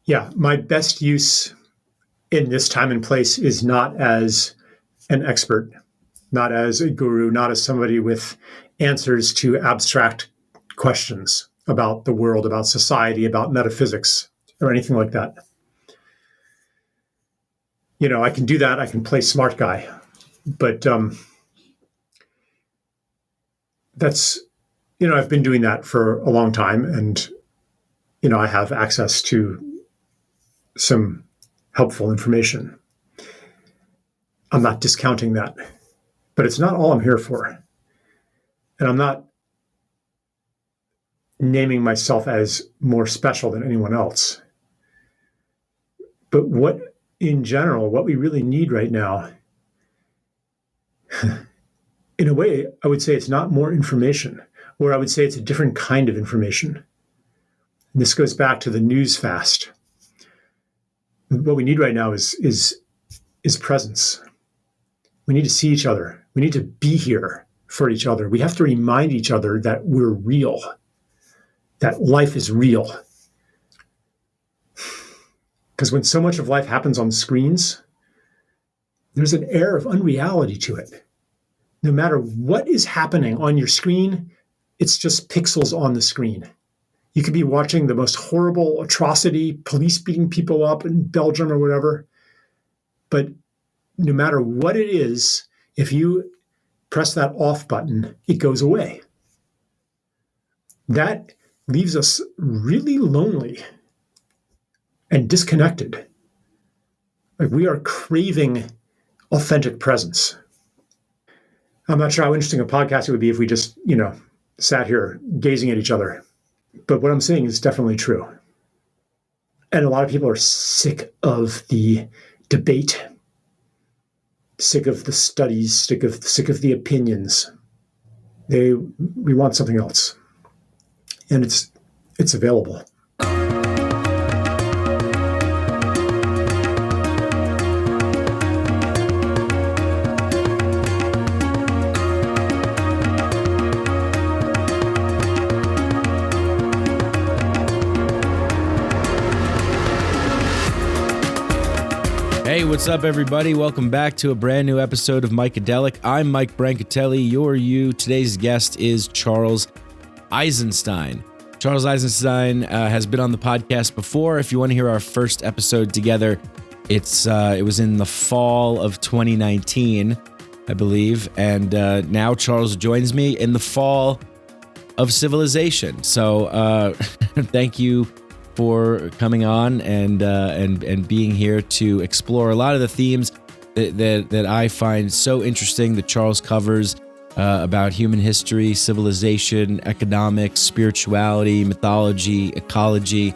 Yeah, my best use in this time and place is not as an expert, not as a guru, not as somebody with answers to abstract questions about the world, about society, about metaphysics, or anything like that. I can do that. I can play smart guy, but that's I've been doing that for a long time, and I have access to some helpful information. I'm not discounting that, but it's not all I'm here for. And I'm not naming myself as more special than anyone else. But in general, what we really need right now, in a way, I would say it's not more information, or I would say it's a different kind of information. And this goes back to the news fast. What we need right now is presence. We need to see each other. We need to be here for each other. We have to remind each other that we're real, that life is real. Because when so much of life happens on screens, there's an air of unreality to it. No matter what is happening on your screen, it's just pixels on the screen. You could be watching the most horrible atrocity, police beating people up in Belgium or whatever. But no matter what it is, if you press that off button, it goes away. That leaves us really lonely and disconnected. Like, we are craving authentic presence. I'm not sure how interesting a podcast it would be if we just, sat here gazing at each other. But what I'm saying is definitely true. And a lot of people are sick of the debate, sick of the studies, sick of the opinions. We want something else. And it's available. Hey, what's up, everybody? Welcome back to a brand new episode of Micadelic. I'm Mike Brancatelli, you're you. Today's guest is Charles Eisenstein. Charles Eisenstein has been on the podcast before. If you want to hear our first episode together, it was in the fall of 2019, I believe. And now Charles joins me in the fall of civilization. So thank you for coming on and being here to explore a lot of the themes that I find so interesting that Charles covers about human history, civilization, economics, spirituality, mythology, ecology.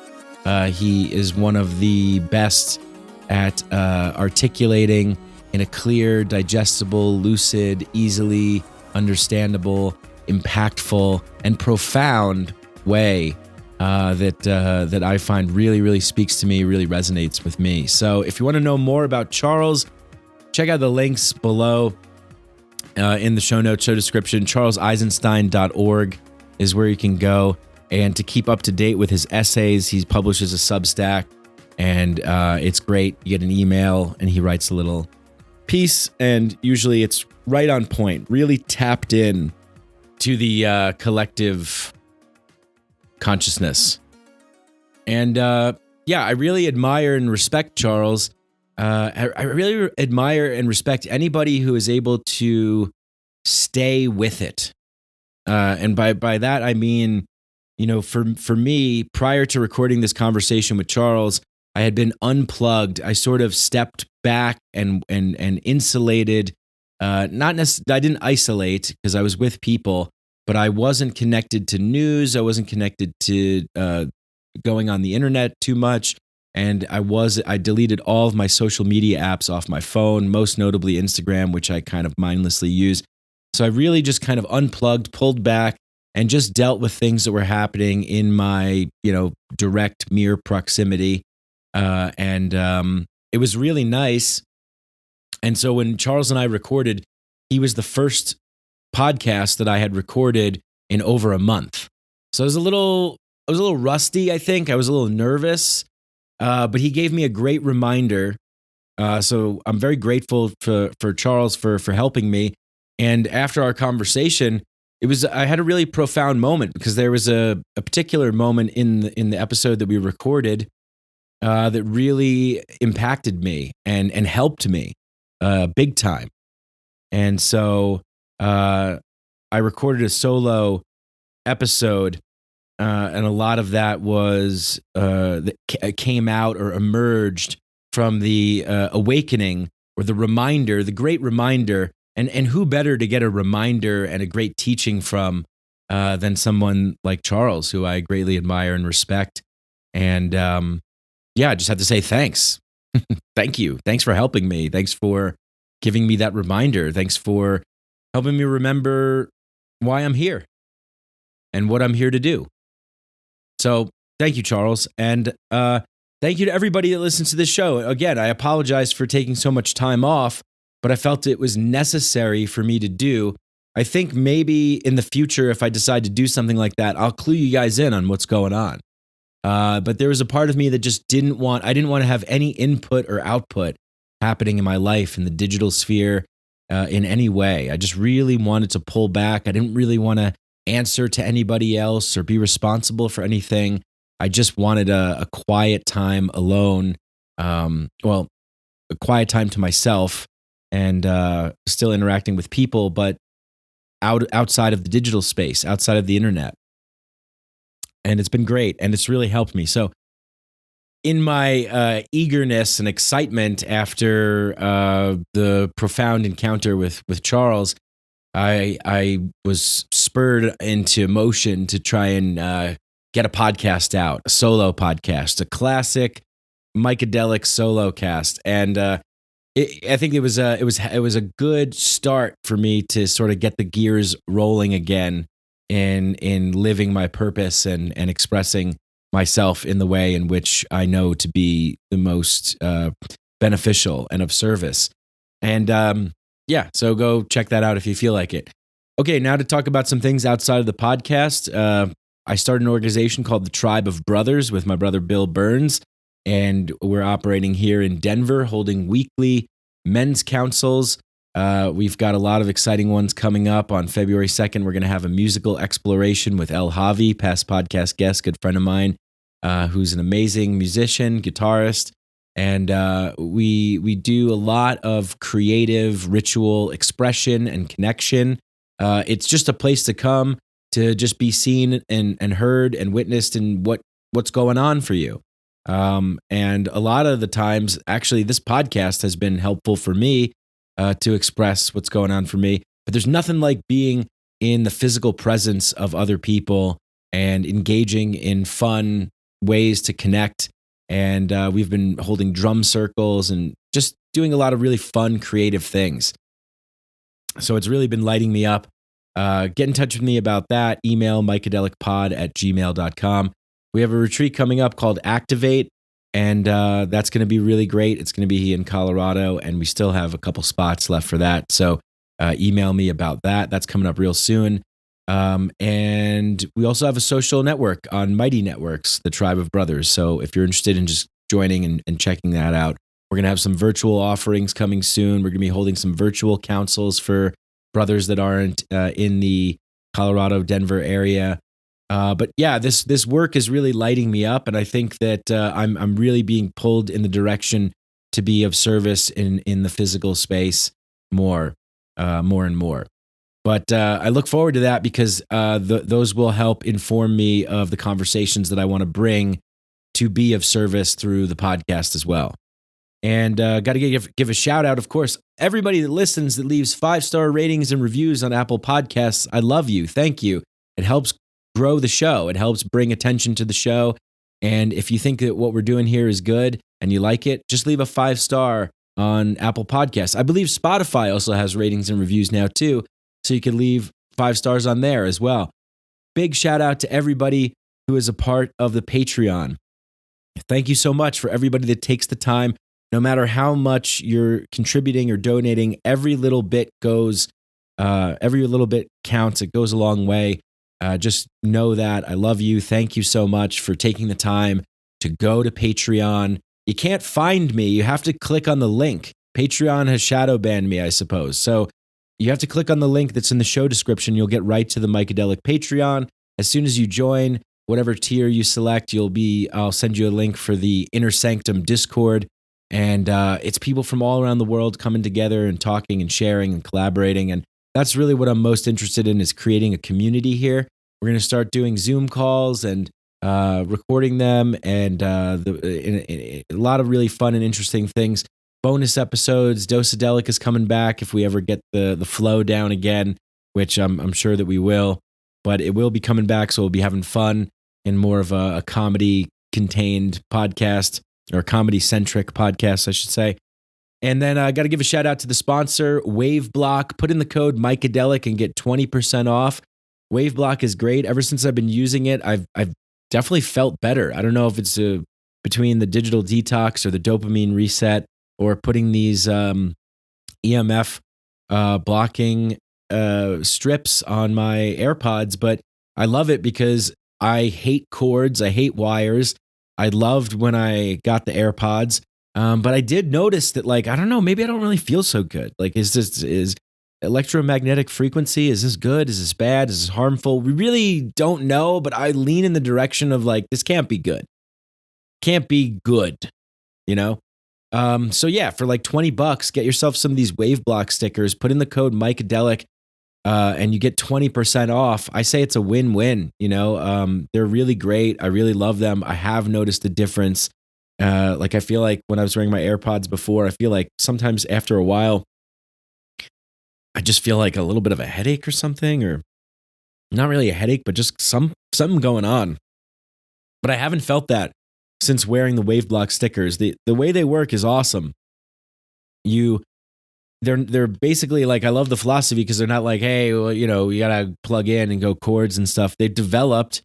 He is one of the best at articulating in a clear, digestible, lucid, easily understandable, impactful, and profound way that I find really, really speaks to me, really resonates with me. So if you want to know more about Charles, check out the links below in the show notes, show description. CharlesEisenstein.org is where you can go. And to keep up to date with his essays, he publishes a Substack, and it's great. You get an email, and he writes a little piece, and usually it's right on point, really tapped in to the collective consciousness. And I really admire and respect Charles. I really admire and respect anybody who is able to stay with it. And by that I mean, for me, prior to recording this conversation with Charles, I had been unplugged. I sort of stepped back and insulated. I didn't isolate because I was with people, but I wasn't connected to news. I wasn't connected to going on the internet too much. And I deleted all of my social media apps off my phone, most notably Instagram, which I kind of mindlessly use. So I really just kind of unplugged, pulled back, and just dealt with things that were happening in my, direct mere proximity. And it was really nice. And so when Charles and I recorded, he was the first podcast that I had recorded in over a month. So I was a little rusty, I think. I was a little nervous. But he gave me a great reminder. So I'm very grateful for Charles for helping me. And after our conversation, I had a really profound moment because there was a particular moment in the episode that we recorded that really impacted me and helped me big time. And so I recorded a solo episode, and a lot of that was that came out or emerged from the awakening or the reminder, the great reminder. And who better to get a reminder and a great teaching from than someone like Charles, who I greatly admire and respect. And yeah, I just have to say thanks. Thank you. Thanks for helping me. Thanks for giving me that reminder. Thanks for helping me remember why I'm here and what I'm here to do. So thank you, Charles. And thank you to everybody that listens to this show. Again, I apologize for taking so much time off, but I felt it was necessary for me to do. I think maybe in the future, if I decide to do something like that, I'll clue you guys in on what's going on. But there was a part of me that just I didn't want to have any input or output happening in my life in the digital sphere in any way. I just really wanted to pull back. I didn't really want to answer to anybody else or be responsible for anything. I just wanted a quiet time alone. A quiet time to myself and still interacting with people, but outside of the digital space, outside of the internet. And it's been great, and it's really helped me. So in my eagerness and excitement after the profound encounter with Charles, I was spurred into motion to try and get a podcast out, a solo podcast, a classic Micadelic solo cast. And I think it was a good start for me to sort of get the gears rolling again in living my purpose and expressing myself in the way in which I know to be the most beneficial and of service. And yeah, so go check that out if you feel like it. Okay, now to talk about some things outside of the podcast. I started an organization called the Tribe of Brothers with my brother Bill Burns, and we're operating here in Denver, holding weekly men's councils. We've got a lot of exciting ones coming up. On February 2nd, we're going to have a musical exploration with El Javi, past podcast guest, good friend of mine, who's an amazing musician, guitarist. And we do a lot of creative ritual expression and connection. It's just a place to come to just be seen and heard and witnessed in what's going on for you. And a lot of the times, actually, this podcast has been helpful for me to express what's going on for me. But there's nothing like being in the physical presence of other people and engaging in fun ways to connect. And we've been holding drum circles and just doing a lot of really fun, creative things. So it's really been lighting me up. Get in touch with me about that. Email mikeadelicpod@gmail.com. We have a retreat coming up called Activate, and that's going to be really great. It's going to be in Colorado, and we still have a couple spots left for that. So email me about that. That's coming up real soon. And we also have a social network on Mighty Networks, the Tribe of Brothers. So if you're interested in just joining and checking that out, we're going to have some virtual offerings coming soon. We're going to be holding some virtual councils for brothers that aren't in the Colorado, Denver area. But yeah, this work is really lighting me up, and I think that I'm really being pulled in the direction to be of service in the physical space more and more. But I look forward to that because those will help inform me of the conversations that I want to bring to be of service through the podcast as well. And got to give a shout out, of course, everybody that listens, that leaves 5-star ratings and reviews on Apple Podcasts. I love you. Thank you. It helps grow the show. It helps bring attention to the show. And if you think that what we're doing here is good and you like it, just leave a 5-star on Apple Podcasts. I believe Spotify also has ratings and reviews now too, so you can leave 5 stars on there as well. Big shout out to everybody who is a part of the Patreon. Thank you so much for everybody that takes the time. No matter how much you're contributing or donating, every little bit counts. It goes a long way. Just know that I love you. Thank you so much for taking the time to go to Patreon. You can't find me. You have to click on the link. Patreon has shadow banned me, I suppose. So you have to click on the link that's in the show description. You'll get right to the Micadelic Patreon. As soon as you join, whatever tier you select, I'll send you a link for the Inner Sanctum Discord. And it's people from all around the world coming together and talking and sharing and collaborating. And that's really what I'm most interested in, is creating a community here. We're going to start doing Zoom calls and recording them, and a lot of really fun and interesting things. Bonus episodes. Dosadelic is coming back if we ever get the flow down again, which I'm sure that we will. But it will be coming back, so we'll be having fun in more of a comedy-contained podcast, or comedy-centric podcast, I should say. And then I got to give a shout out to the sponsor, WaveBlock. Put in the code Micadelic and get 20% off. WaveBlock is great. Ever since I've been using it, I've definitely felt better. I don't know if it's between the digital detox or the dopamine reset, or putting these EMF blocking strips on my AirPods, but I love it because I hate cords. I hate wires. I loved when I got the AirPods. But I did notice that, like, I don't know, maybe I don't really feel so good. Like, is electromagnetic frequency, is this good? Is this bad? Is this harmful? We really don't know, but I lean in the direction of, like, this can't be good. Can't be good, you know? So yeah, for like $20, get yourself some of these WaveBlock stickers, put in the code Micadelic, and you get 20% off. I say it's a win-win, you know? They're really great. I really love them. I have noticed a difference. Like, I feel like when I was wearing my AirPods before, I feel like sometimes after a while, I just feel like a little bit of a headache or something, or not really a headache, but just something going on. But I haven't felt that since wearing the WaveBlock stickers. The way they work is awesome. They're basically like, I love the philosophy because they're not like, hey, well, you know, you gotta plug in and go cords and stuff. They've developed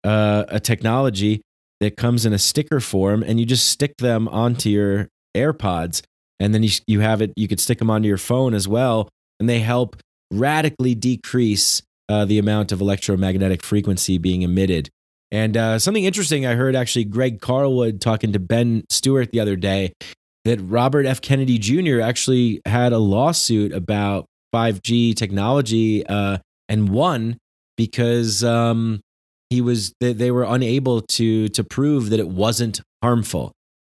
a technology that comes in a sticker form, and you just stick them onto your AirPods, and then you have it. You could stick them onto your phone as well, and they help radically decrease the amount of electromagnetic frequency being emitted. And something interesting I heard, actually, Greg Carlwood talking to Ben Stewart the other day, that Robert F. Kennedy Jr. actually had a lawsuit about 5G technology and won because they were unable to prove that it wasn't harmful.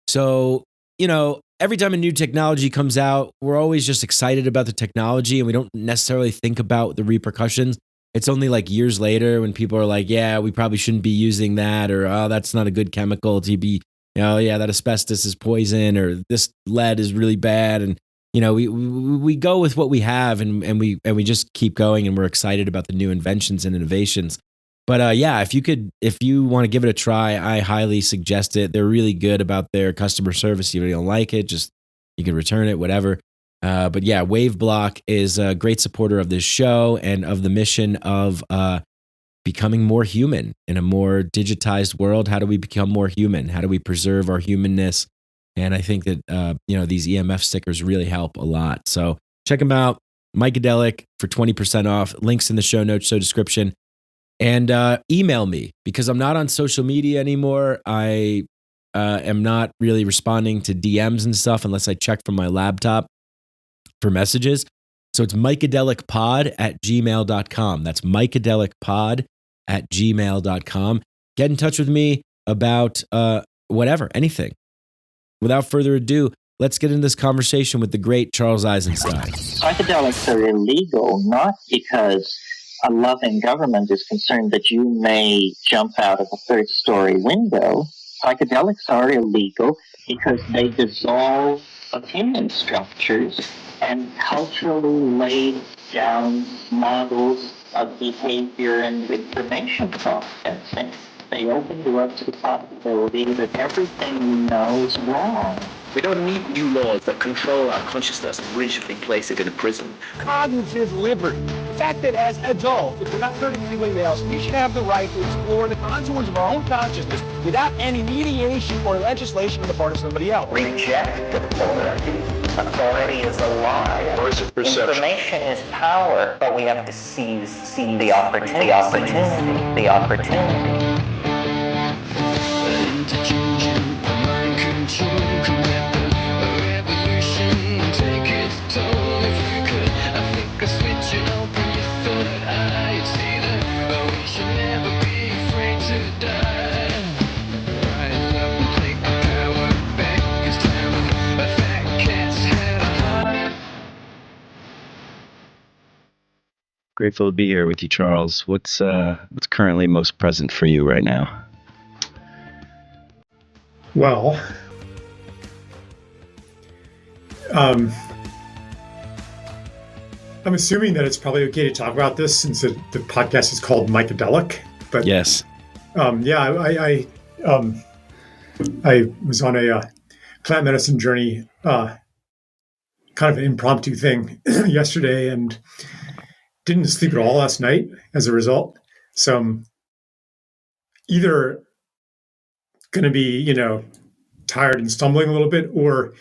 So, you know, every time a new technology comes out, we're always just excited about the technology, and we don't necessarily think about the repercussions. It's only like years later when people are like, yeah, we probably shouldn't be using that, or, oh, that's not a good chemical to be, you know, yeah, that asbestos is poison, or this lead is really bad. And, you know, we go with what we have, and we just keep going, and we're excited about the new inventions and innovations. But yeah, if you want to give it a try, I highly suggest it. They're really good about their customer service. If you don't like it, just, you can return it, whatever. But yeah, WaveBlock is a great supporter of this show and of the mission of becoming more human in a more digitized world. How do we become more human? How do we preserve our humanness? And I think that you know, these EMF stickers really help a lot. So check them out, Micadelic, for 20% off. Links in the show notes, show description. And email me, because I'm not on social media anymore. I am not really responding to DMs and stuff unless I check from my laptop for messages. So it's micadelicpod@gmail.com. That's micadelicpod@gmail.com. Get in touch with me about whatever, anything. Without further ado, let's get into this conversation with the great Charles Eisenstein. Psychedelics are illegal not because a loving government is concerned that you may jump out of a third-story window. Psychedelics are illegal because they dissolve opinion structures and culturally lay down models of behavior and information processing. They open you up to the possibility that everything you know is wrong. We don't need new laws that control our consciousness and rigidly place it in a prison. Cognitive liberty. The fact that as adults, if we're not hurting anyone else, we should have the right to explore the contours of our own consciousness without any mediation or legislation on the part of somebody else. Reject authority. Authority is a lie. Or is it perception? Information is power, but we have to seize the opportunity. The opportunity. To choose Grateful to be here with you, Charles. What's currently most present for you right now? Well, I'm assuming that it's probably okay to talk about this since the podcast is called Mycadelic. But yes, I was on a plant medicine journey, kind of an impromptu thing yesterday, and didn't sleep at all last night as a result. So I'm either going to be, tired and stumbling a little bit, or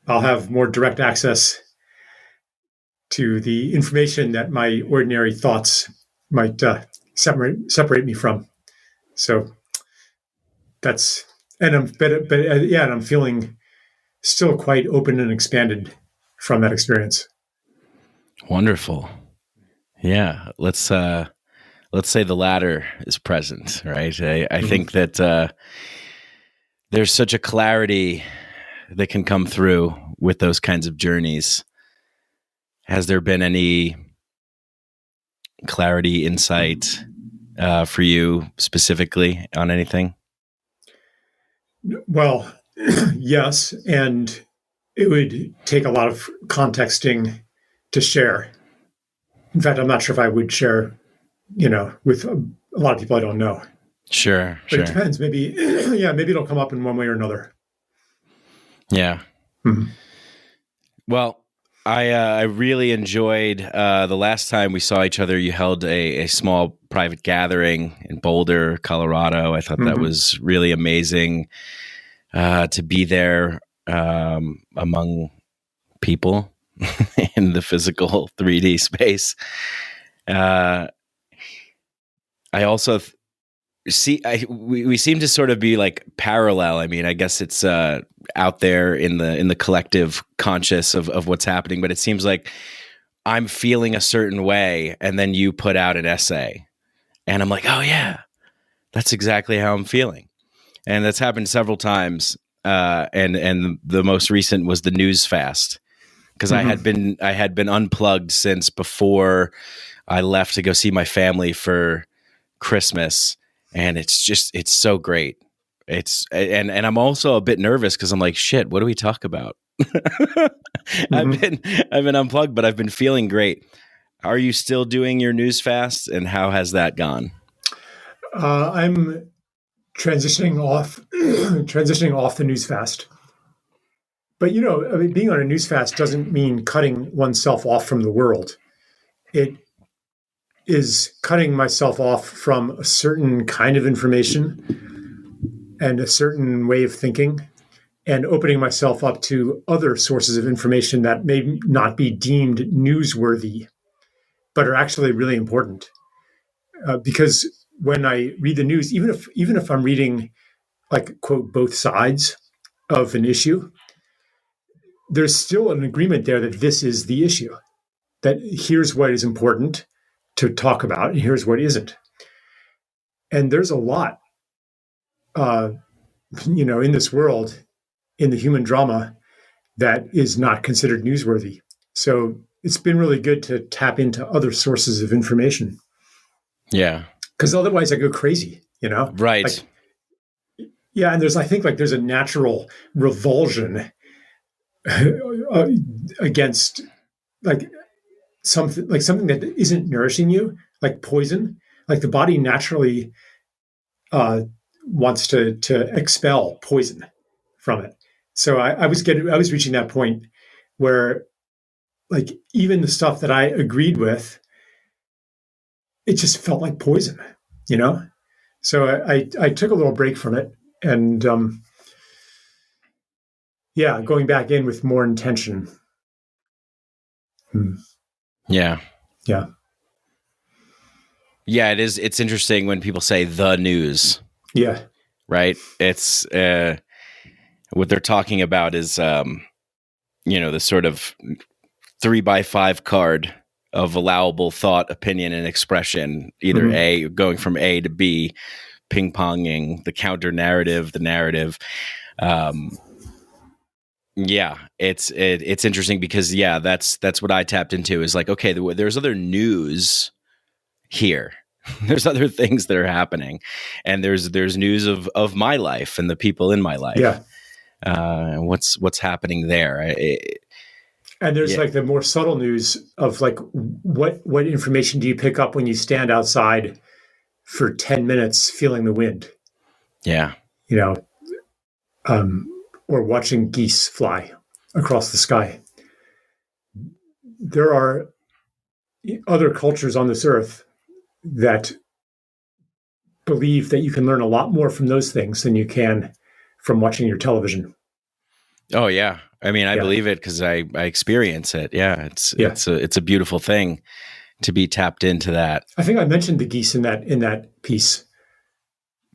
I'll have more direct access to the information that my ordinary thoughts might separate me from. So that's, and I'm feeling still quite open and expanded from that experience. wonderful. Yeah, let's say the latter is present, right? I think that there's such a clarity that can come through with those kinds of journeys. Has there been any clarity, insight for you specifically on anything? Well, yes, and it would take a lot of contexting to share. In fact, I'm not sure if I would share, with a lot of people I don't know. Sure. But it depends. Maybe, maybe it'll come up in one way or another. Yeah. Mm-hmm. Well, I really enjoyed the last time we saw each other. You held a small private gathering in Boulder, Colorado. I thought that was really amazing to be there among people in the physical 3D space. I also we seem to sort of be like parallel. I mean, I guess it's out there in the collective conscious of what's happening, but it seems like I'm feeling a certain way, and then you put out an essay, and I'm like, oh yeah, that's exactly how I'm feeling, and that's happened several times. And the most recent was the news fast, because I had been unplugged since before I left to go see my family for Christmas. And it's so great. And I'm also a bit nervous because I'm like, shit, what do we talk about? I've been unplugged, but I've been feeling great. Are you still doing your news fast, and how has that gone? I'm transitioning off the news fast. But being on a news fast doesn't mean cutting oneself off from the world. It is cutting myself off from a certain kind of information and a certain way of thinking, and opening myself up to other sources of information that may not be deemed newsworthy, but are actually really important. Because when I read the news, even if I'm reading, like, quote, both sides of an issue, there's still an agreement there that this is the issue, that here's what is important to talk about, and here's what isn't. And there's a lot, in this world, in the human drama, that is not considered newsworthy. So it's been really good to tap into other sources of information. Yeah. Because otherwise I go crazy, Right. And there's a natural revulsion against something that isn't nourishing you, like poison. Like the body naturally wants to expel poison from it. So I was reaching that point where, like, even the stuff that I agreed with, it just felt like poison, So I took a little break from it, and going back in with more intention. Yeah. Yeah. Yeah, it is. It's interesting when people say the news. Yeah. Right. It's what they're talking about is, the sort of 3x5 card of allowable thought, opinion, and expression, either A, going from A to B, ping-ponging the counter narrative, the narrative. It's interesting because, that's what I tapped into, is like, okay, there's other news here. There's other things that are happening, and there's news of my life and the people in my life. Yeah. What's happening there? And there's like the more subtle news of like what information do you pick up when you stand outside for 10 minutes feeling the wind? Yeah. Or watching geese fly across the sky. There are other cultures on this earth that believe that you can learn a lot more from those things than you can from watching your television. Oh yeah. I mean, I believe it because I experience it. Yeah. It's a beautiful thing to be tapped into that. I think I mentioned the geese in that piece.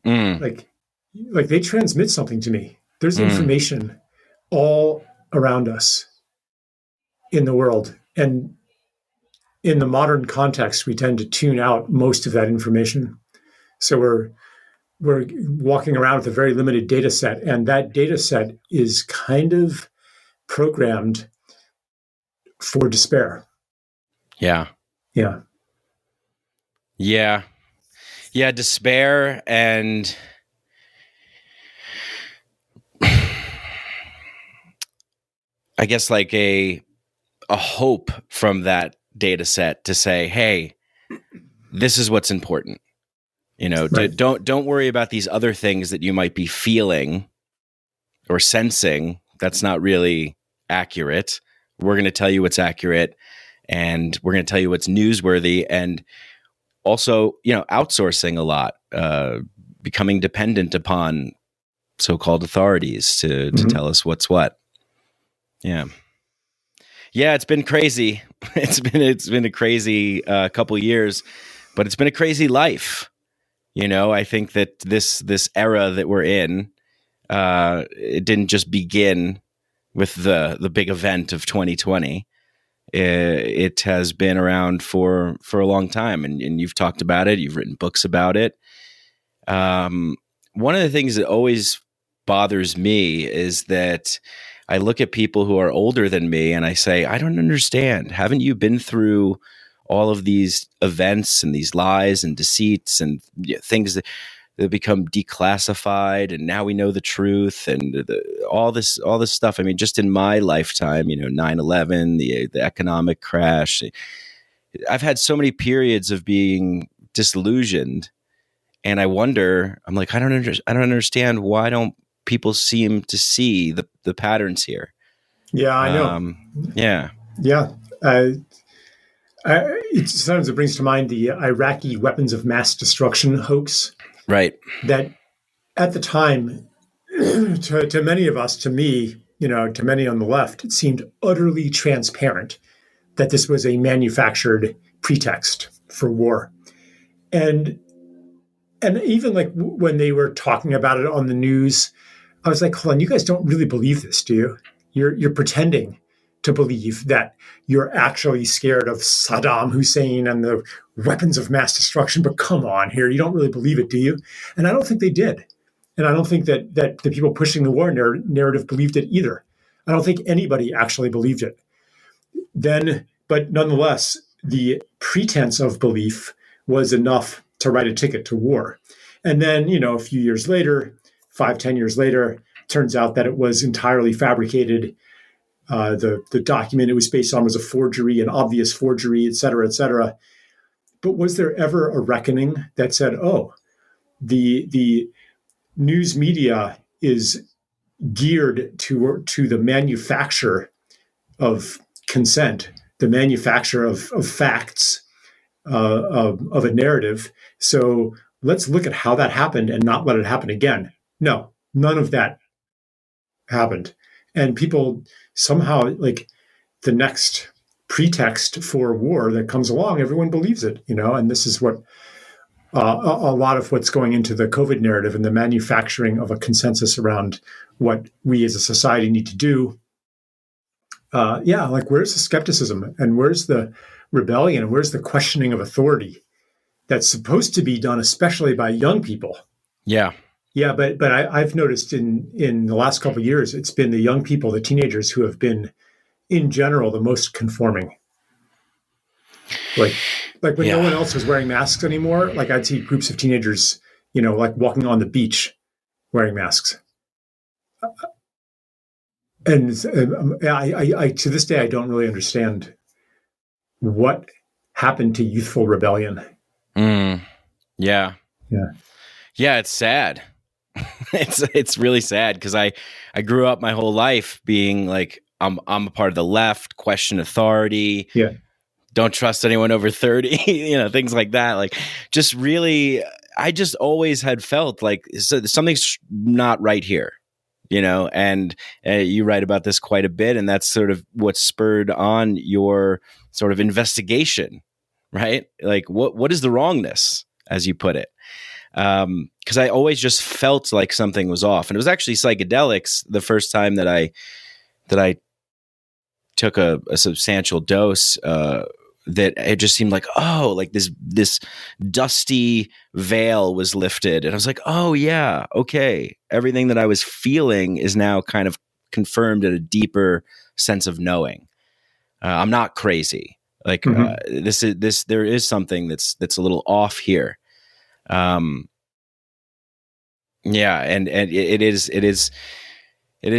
Like they transmit something to me. There's information all around us in the world. And in the modern context, we tend to tune out most of that information. So we're walking around with a very limited data set, and that data set is kind of programmed for despair. Yeah. Yeah. Yeah. Yeah. Despair and I guess like a hope from that data set to say, hey, this is what's important. Right. Don't worry about these other things that you might be feeling or sensing. That's not really accurate. We're going to tell you what's accurate, and we're going to tell you what's newsworthy, and also, outsourcing a lot, becoming dependent upon so-called authorities to tell us what's what. Yeah. Yeah, it's been crazy. It's been a crazy couple years, but it's been a crazy life. I think that this era that we're in, it didn't just begin with the big event of 2020. It has been around for a long time, and you've talked about it. You've written books about it. One of the things that always bothers me is that I look at people who are older than me and I say, I don't understand. Haven't you been through all of these events and these lies and deceits and things that become declassified, and now we know the truth and all this stuff? I mean, just in my lifetime, 9/11, the economic crash. I've had so many periods of being disillusioned, and I wonder. I'm like, I don't understand. Why don't people seem to see the patterns here? Yeah, I know. Yeah. Sometimes it brings to mind the Iraqi weapons of mass destruction hoax. Right. That at the time, to many of us, to me, to many on the left, it seemed utterly transparent that this was a manufactured pretext for war. And even like when they were talking about it on the news, I was like, hold on, you guys don't really believe this, do you? You're pretending to believe that you're actually scared of Saddam Hussein and the weapons of mass destruction, but come on here, you don't really believe it, do you? And I don't think they did. And I don't think that the people pushing the war narrative believed it either. I don't think anybody actually believed it. But nonetheless, the pretense of belief was enough to write a ticket to war. And then, a few years later, 5-10 years later, turns out that it was entirely fabricated. The document it was based on was a forgery, an obvious forgery, et cetera, et cetera. But was there ever a reckoning that said, oh, the news media is geared to the manufacture of consent, the manufacture of facts, of a narrative. So let's look at how that happened and not let it happen again. No, none of that happened. And people somehow, like, the next pretext for war that comes along, everyone believes it, and this is what a lot of what's going into the COVID narrative and the manufacturing of a consensus around what we as a society need to do. Like, where's the skepticism and where's the rebellion and where's the questioning of authority that's supposed to be done, especially by young people? Yeah. Yeah, but I've noticed in the last couple of years, it's been the young people, the teenagers, who have been, in general, the most conforming. Like when no one else was wearing masks anymore, like I'd see groups of teenagers, like walking on the beach wearing masks. And I to this day, I don't really understand what happened to youthful rebellion. Yeah. Yeah. Yeah, it's sad. It's really sad because I grew up my whole life being like I'm a part of the left, question authority. Yeah. Don't trust anyone over 30, things like that. Like just really I just always had felt like something's not right here. And you write about this quite a bit, and that's sort of what spurred on your sort of investigation, right? Like what is the wrongness, as you put it? Because I always just felt like something was off, and it was actually psychedelics the first time that I took a substantial dose. That it just seemed like, oh, like this dusty veil was lifted, and I was like, oh yeah, okay, everything that I was feeling is now kind of confirmed at a deeper sense of knowing. I'm not crazy. Like there is something that's a little off here. Yeah, and it is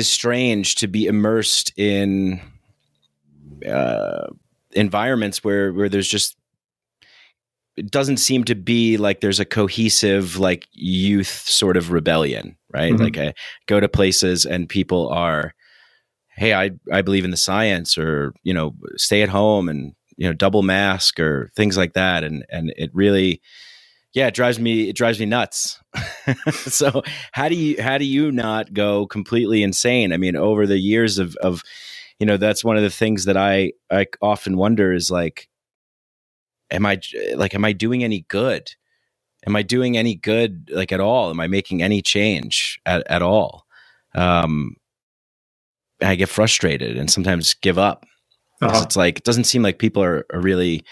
strange to be immersed in environments where there's just, it doesn't seem to be like there's a cohesive like youth sort of rebellion, right? Like I go to places and people are, hey, I believe in the science, or stay at home and double mask or things like that, and it really, yeah, it drives me nuts. So how do you not go completely insane? I mean, over the years of that's one of the things that I often wonder is like, am I doing any good? Am I doing any good, like, at all? Am I making any change at all? I get frustrated and sometimes give up. It's like, it doesn't seem like people are really,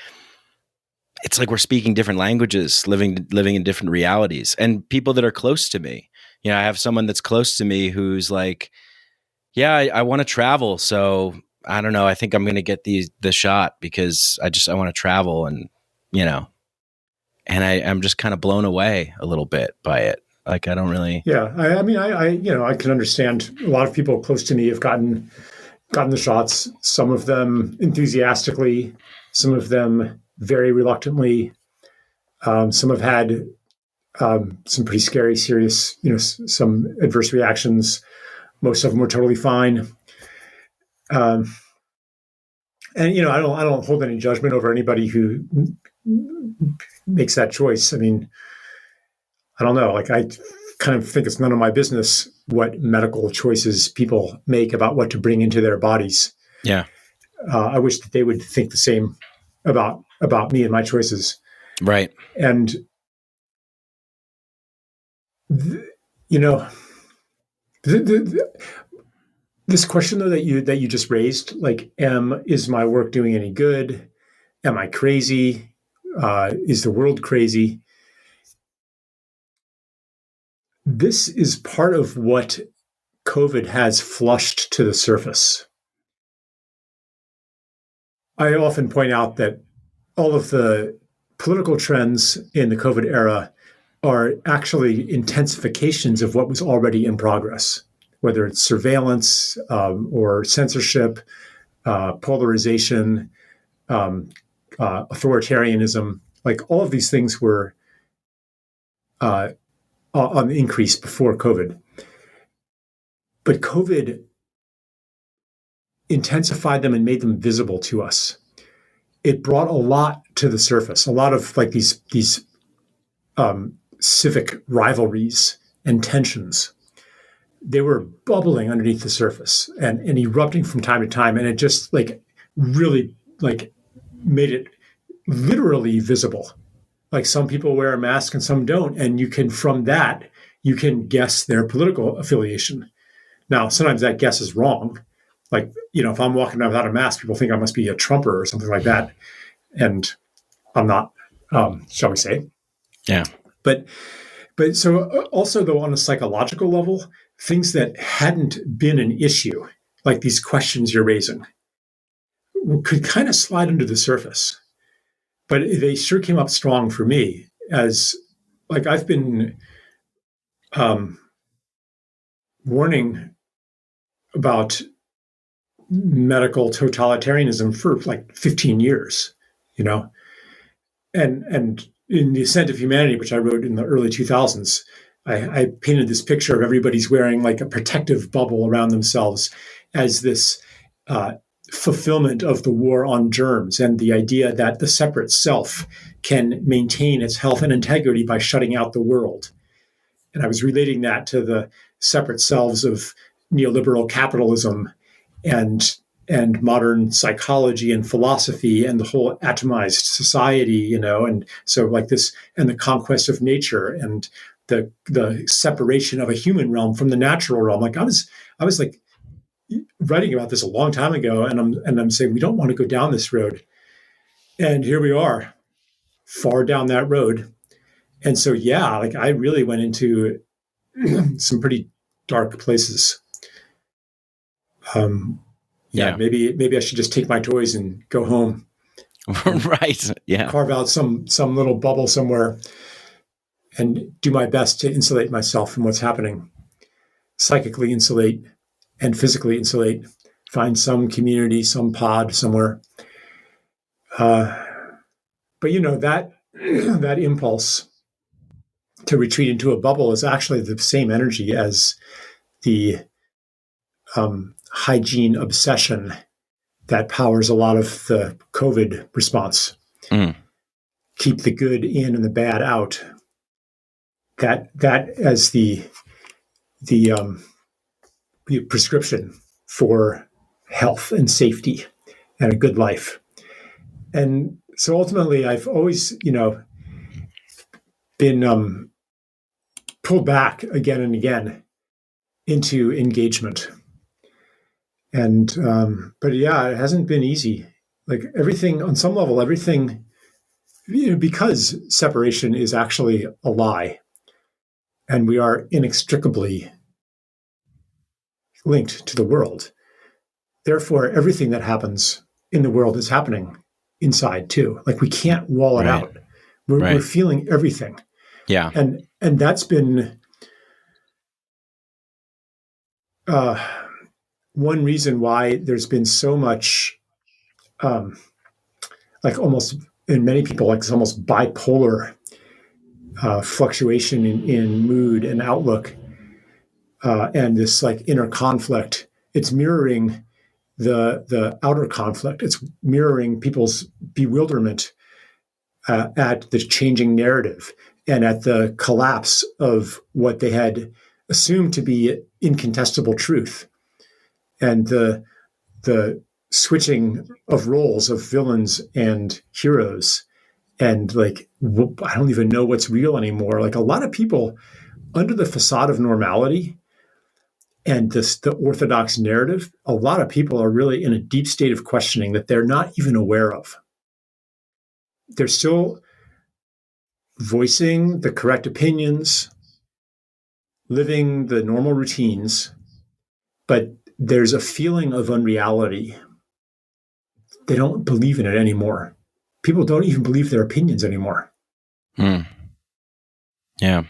it's like we're speaking different languages, living in different realities. And people that are close to me, I have someone that's close to me who's like, yeah, I want to travel. So I don't know. I think I'm going to get the shot because I want to travel, and, and I'm just kind of blown away a little bit by it. Like, I don't really. Yeah. I mean, I can understand a lot of people close to me have gotten the shots, some of them enthusiastically, some of them very reluctantly. Some have had some pretty scary, serious, some adverse reactions. Most of them were totally fine. And I don't hold any judgment over anybody who makes that choice. I mean, I don't know. Like, I kind of think it's none of my business what medical choices people make about what to bring into their bodies. Yeah. I wish that they would think the same about me and my choices. Right. And this question though that you just raised, like, is my work doing any good? Am I crazy? Is the world crazy? This is part of what COVID has flushed to the surface. I often point out that all of the political trends in the COVID era are actually intensifications of what was already in progress, whether it's surveillance or censorship, polarization, authoritarianism. Like, all of these things were on the increase before COVID. But COVID intensified them and made them visible to us. It brought a lot to the surface, a lot of like these civic rivalries and tensions. They were bubbling underneath the surface and erupting from time to time. And it just like really like made it literally visible. Like, some people wear a mask and some don't. And from that, you can guess their political affiliation. Now, sometimes that guess is wrong. Like, if I'm walking around without a mask, people think I must be a Trumper or something like that. And I'm not, shall we say. Yeah. But so also, though, on a psychological level, things that hadn't been an issue, like these questions you're raising, could kind of slide under the surface. but they sure came up strong for me as like I've been warning about medical totalitarianism for like 15 years, you know, and in the Ascent of Humanity, which I wrote in the early 2000s, I painted this picture of everybody's wearing like a protective bubble around themselves as this fulfillment of the war on germs and the idea that the separate self can maintain its health and integrity by shutting out the world. And I was relating that to the separate selves of neoliberal capitalism and modern psychology and philosophy and the whole atomized society, you know, and so like this and the conquest of nature and the separation of a human realm from the natural realm. Like I was like writing about this a long time ago, and I'm saying we don't want to go down this road, and here we are, far down that road. And so yeah, like I really went into some pretty dark places. Maybe I should just take my toys and go home. Right. Yeah. Carve out some little bubble somewhere and do my best to insulate myself from what's happening. Psychically insulate and physically insulate. Find some community, some pod somewhere. But you know, that impulse to retreat into a bubble is actually the same energy as the hygiene obsession that powers a lot of the COVID response. Keep the good in and the bad out. That as the prescription for health and safety and a good life. And so ultimately, I've always, you know, been pulled back again and again into engagement. And but yeah, it hasn't been easy. Like everything on some level, everything, you know, because separation is actually a lie, and we are inextricably linked to the world. Therefore, everything that happens in the world is happening inside too. Like we can't wall it out. We're feeling everything. Yeah. And that's been one reason why there's been so much, like almost in many people, like it's almost bipolar fluctuation in mood and outlook, and this like inner conflict. It's mirroring the outer conflict. It's mirroring people's bewilderment at the changing narrative and at the collapse of what they had assumed to be incontestable truth, and the switching of roles of villains and heroes, and like I don't even know what's real anymore. Like a lot of people under the facade of normality and the orthodox narrative, a lot of people are really in a deep state of questioning that they're not even aware of. They're still voicing the correct opinions, living the normal routines, but there's a feeling of unreality. They don't believe in it anymore. People don't even believe their opinions anymore. Yeah.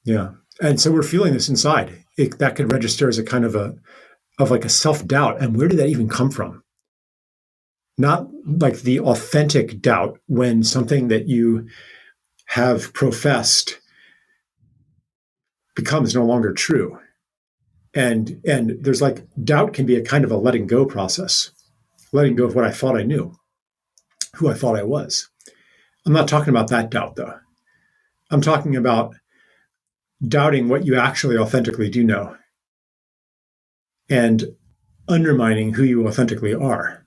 Yeah. And so we're feeling this inside. That could register as a kind of like a self-doubt. And where did that even come from? Not like the authentic doubt when something that you have professed becomes no longer true. And there's like doubt can be a kind of a letting go process, letting go of what I thought I knew, who I thought I was. I'm not talking about that doubt though. I'm talking about doubting what you actually authentically do know and undermining who you authentically are.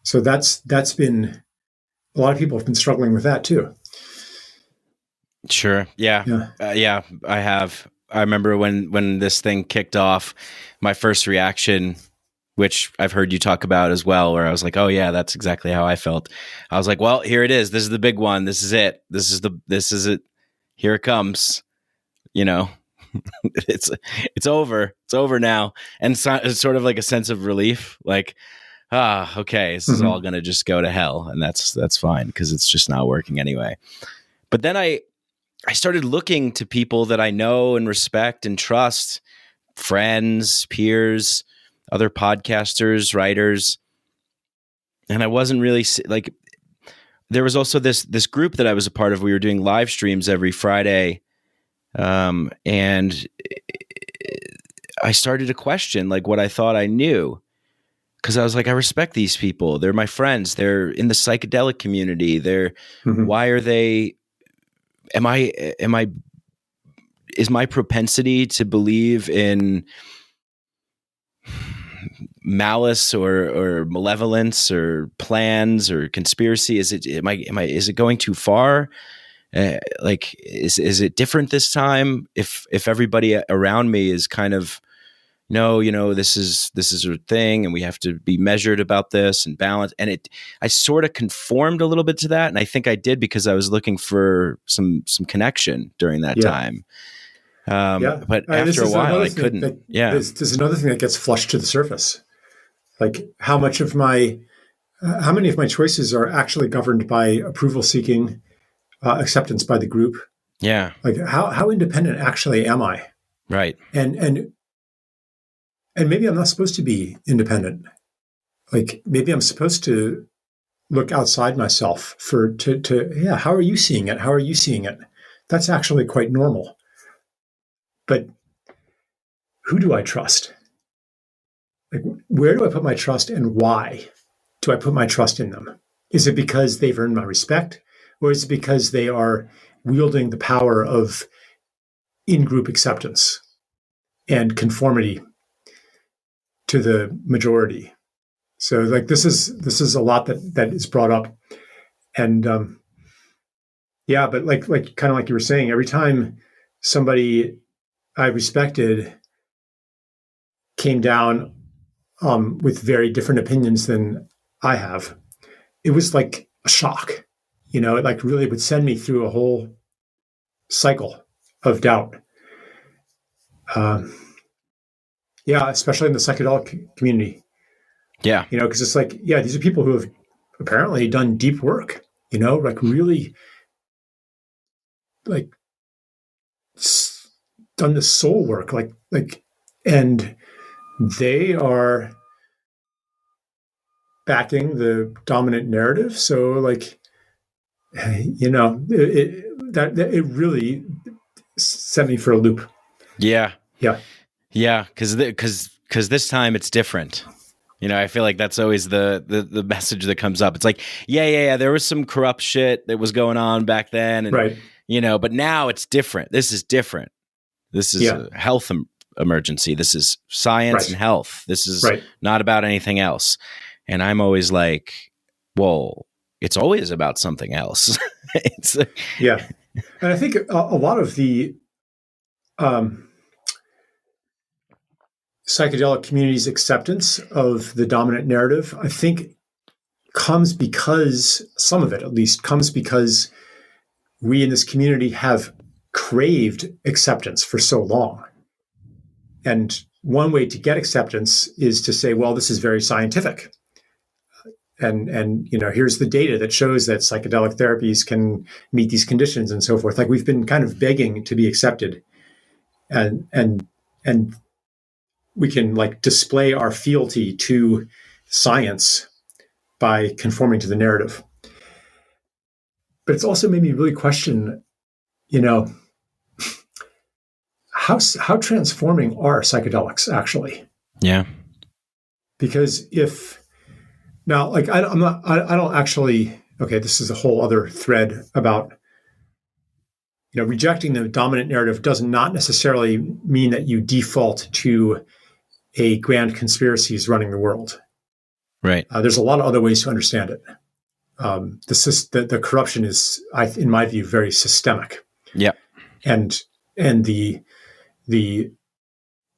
So that's been, a lot of people have been struggling with that too. Sure. Yeah. I have. I remember when this thing kicked off, my first reaction, which I've heard you talk about as well, where I was like, oh yeah, that's exactly how I felt. I was like, well, here it is. This is the big one. This is it. This is it. Here it comes. You know, it's over. It's over now. And it's sort of like a sense of relief. Like, Okay, this is all going to just go to hell, and that's fine because it's just not working anyway. But then I started looking to people that I know and respect and trust, friends, peers, other podcasters, writers, and I wasn't really like. There was also this group that I was a part of. We were doing live streams every Friday, and I started to question like what I thought I knew. Because I was like, I respect these people. They're my friends. They're in the psychedelic community. Why are they? Is my propensity to believe in malice or malevolence or plans or conspiracy? Is it going too far? Is it different this time? If everybody around me is kind of, no, this is a thing, and we have to be measured about this and balance. And I sort of conformed a little bit to that, and I think I did because I was looking for some connection during that time. But after a while, I couldn't. There's another thing that gets flushed to the surface, like how many of my choices are actually governed by approval seeking, acceptance by the group. Yeah, like how independent actually am I? Right. And maybe I'm not supposed to be independent. Like maybe I'm supposed to look outside myself how are you seeing it? How are you seeing it? That's actually quite normal. But who do I trust? Like, where do I put my trust, and why do I put my trust in them? Is it because they've earned my respect, or is it because they are wielding the power of in-group acceptance and conformity to the majority? So like this is a lot that is brought up. And but like kind of like you were saying, every time somebody I respected came down with very different opinions than I have, it was like a shock. It like really would send me through a whole cycle of doubt. Especially in the psychedelic community. Yeah. Because it's like, these are people who have apparently done deep work, like really like done the soul work, and they are backing the dominant narrative. So like, it really sent me for a loop. Yeah. Yeah. Yeah. Cause this time it's different. I feel like that's always the message that comes up. It's like, there was some corrupt shit that was going on back then. And, right. But now it's different. This is different. This is a health emergency. This is science and health. This is not about anything else. And I'm always like, well, it's always about something else. And I think a lot of the psychedelic community's acceptance of the dominant narrative, I think, comes because, some of it at least, comes because we in this community have craved acceptance for so long. And one way to get acceptance is to say, well, this is very scientific. And here's the data that shows that psychedelic therapies can meet these conditions and so forth. Like we've been kind of begging to be accepted. And we can like display our fealty to science by conforming to the narrative. But it's also made me really question, how transforming are psychedelics actually? Yeah. Because I don't actually, this is a whole other thread about, rejecting the dominant narrative does not necessarily mean that you default to a grand conspiracy is running the world. Right. There's a lot of other ways to understand it. The corruption is, in my view, very systemic. Yeah. And the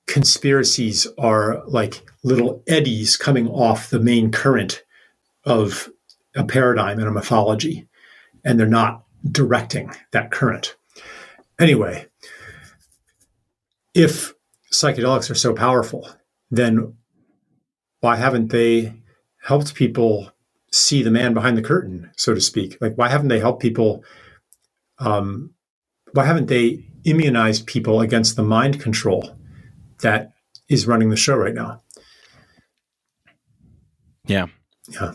conspiracies are like little eddies coming off the main current of a paradigm and a mythology, and they're not directing that current. Anyway, if psychedelics are so powerful, then why haven't they helped people see the man behind the curtain, so to speak? Like, why haven't they helped people? Why haven't they immunized people against the mind control that is running the show right now? Yeah. Yeah.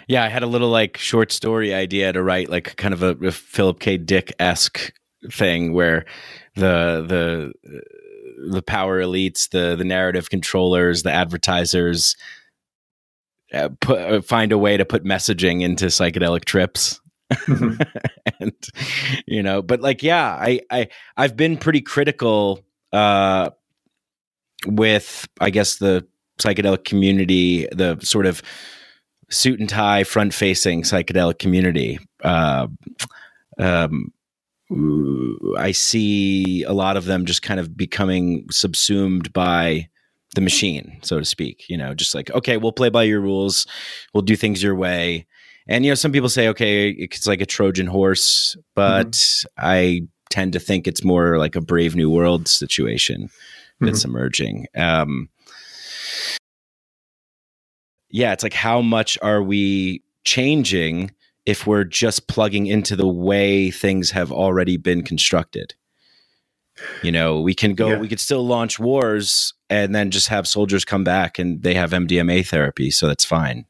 Yeah, I had a little like short story idea to write, like kind of a Philip K. Dick-esque thing where the power elites, the narrative controllers, the advertisers find a way to put messaging into psychedelic trips. Mm-hmm. And but like, yeah, I've been pretty critical with, I guess, the psychedelic community, the sort of suit and tie, front facing psychedelic community. I see a lot of them just kind of becoming subsumed by the machine, so to speak. Just like, okay, we'll play by your rules, we'll do things your way. And some people say, okay, it's like a Trojan horse, but I tend to think it's more like a Brave New World situation that's emerging. Yeah, it's like, how much are we changing if we're just plugging into the way things have already been constructed? We can go, we could still launch wars and then just have soldiers come back and they have MDMA therapy. So that's fine.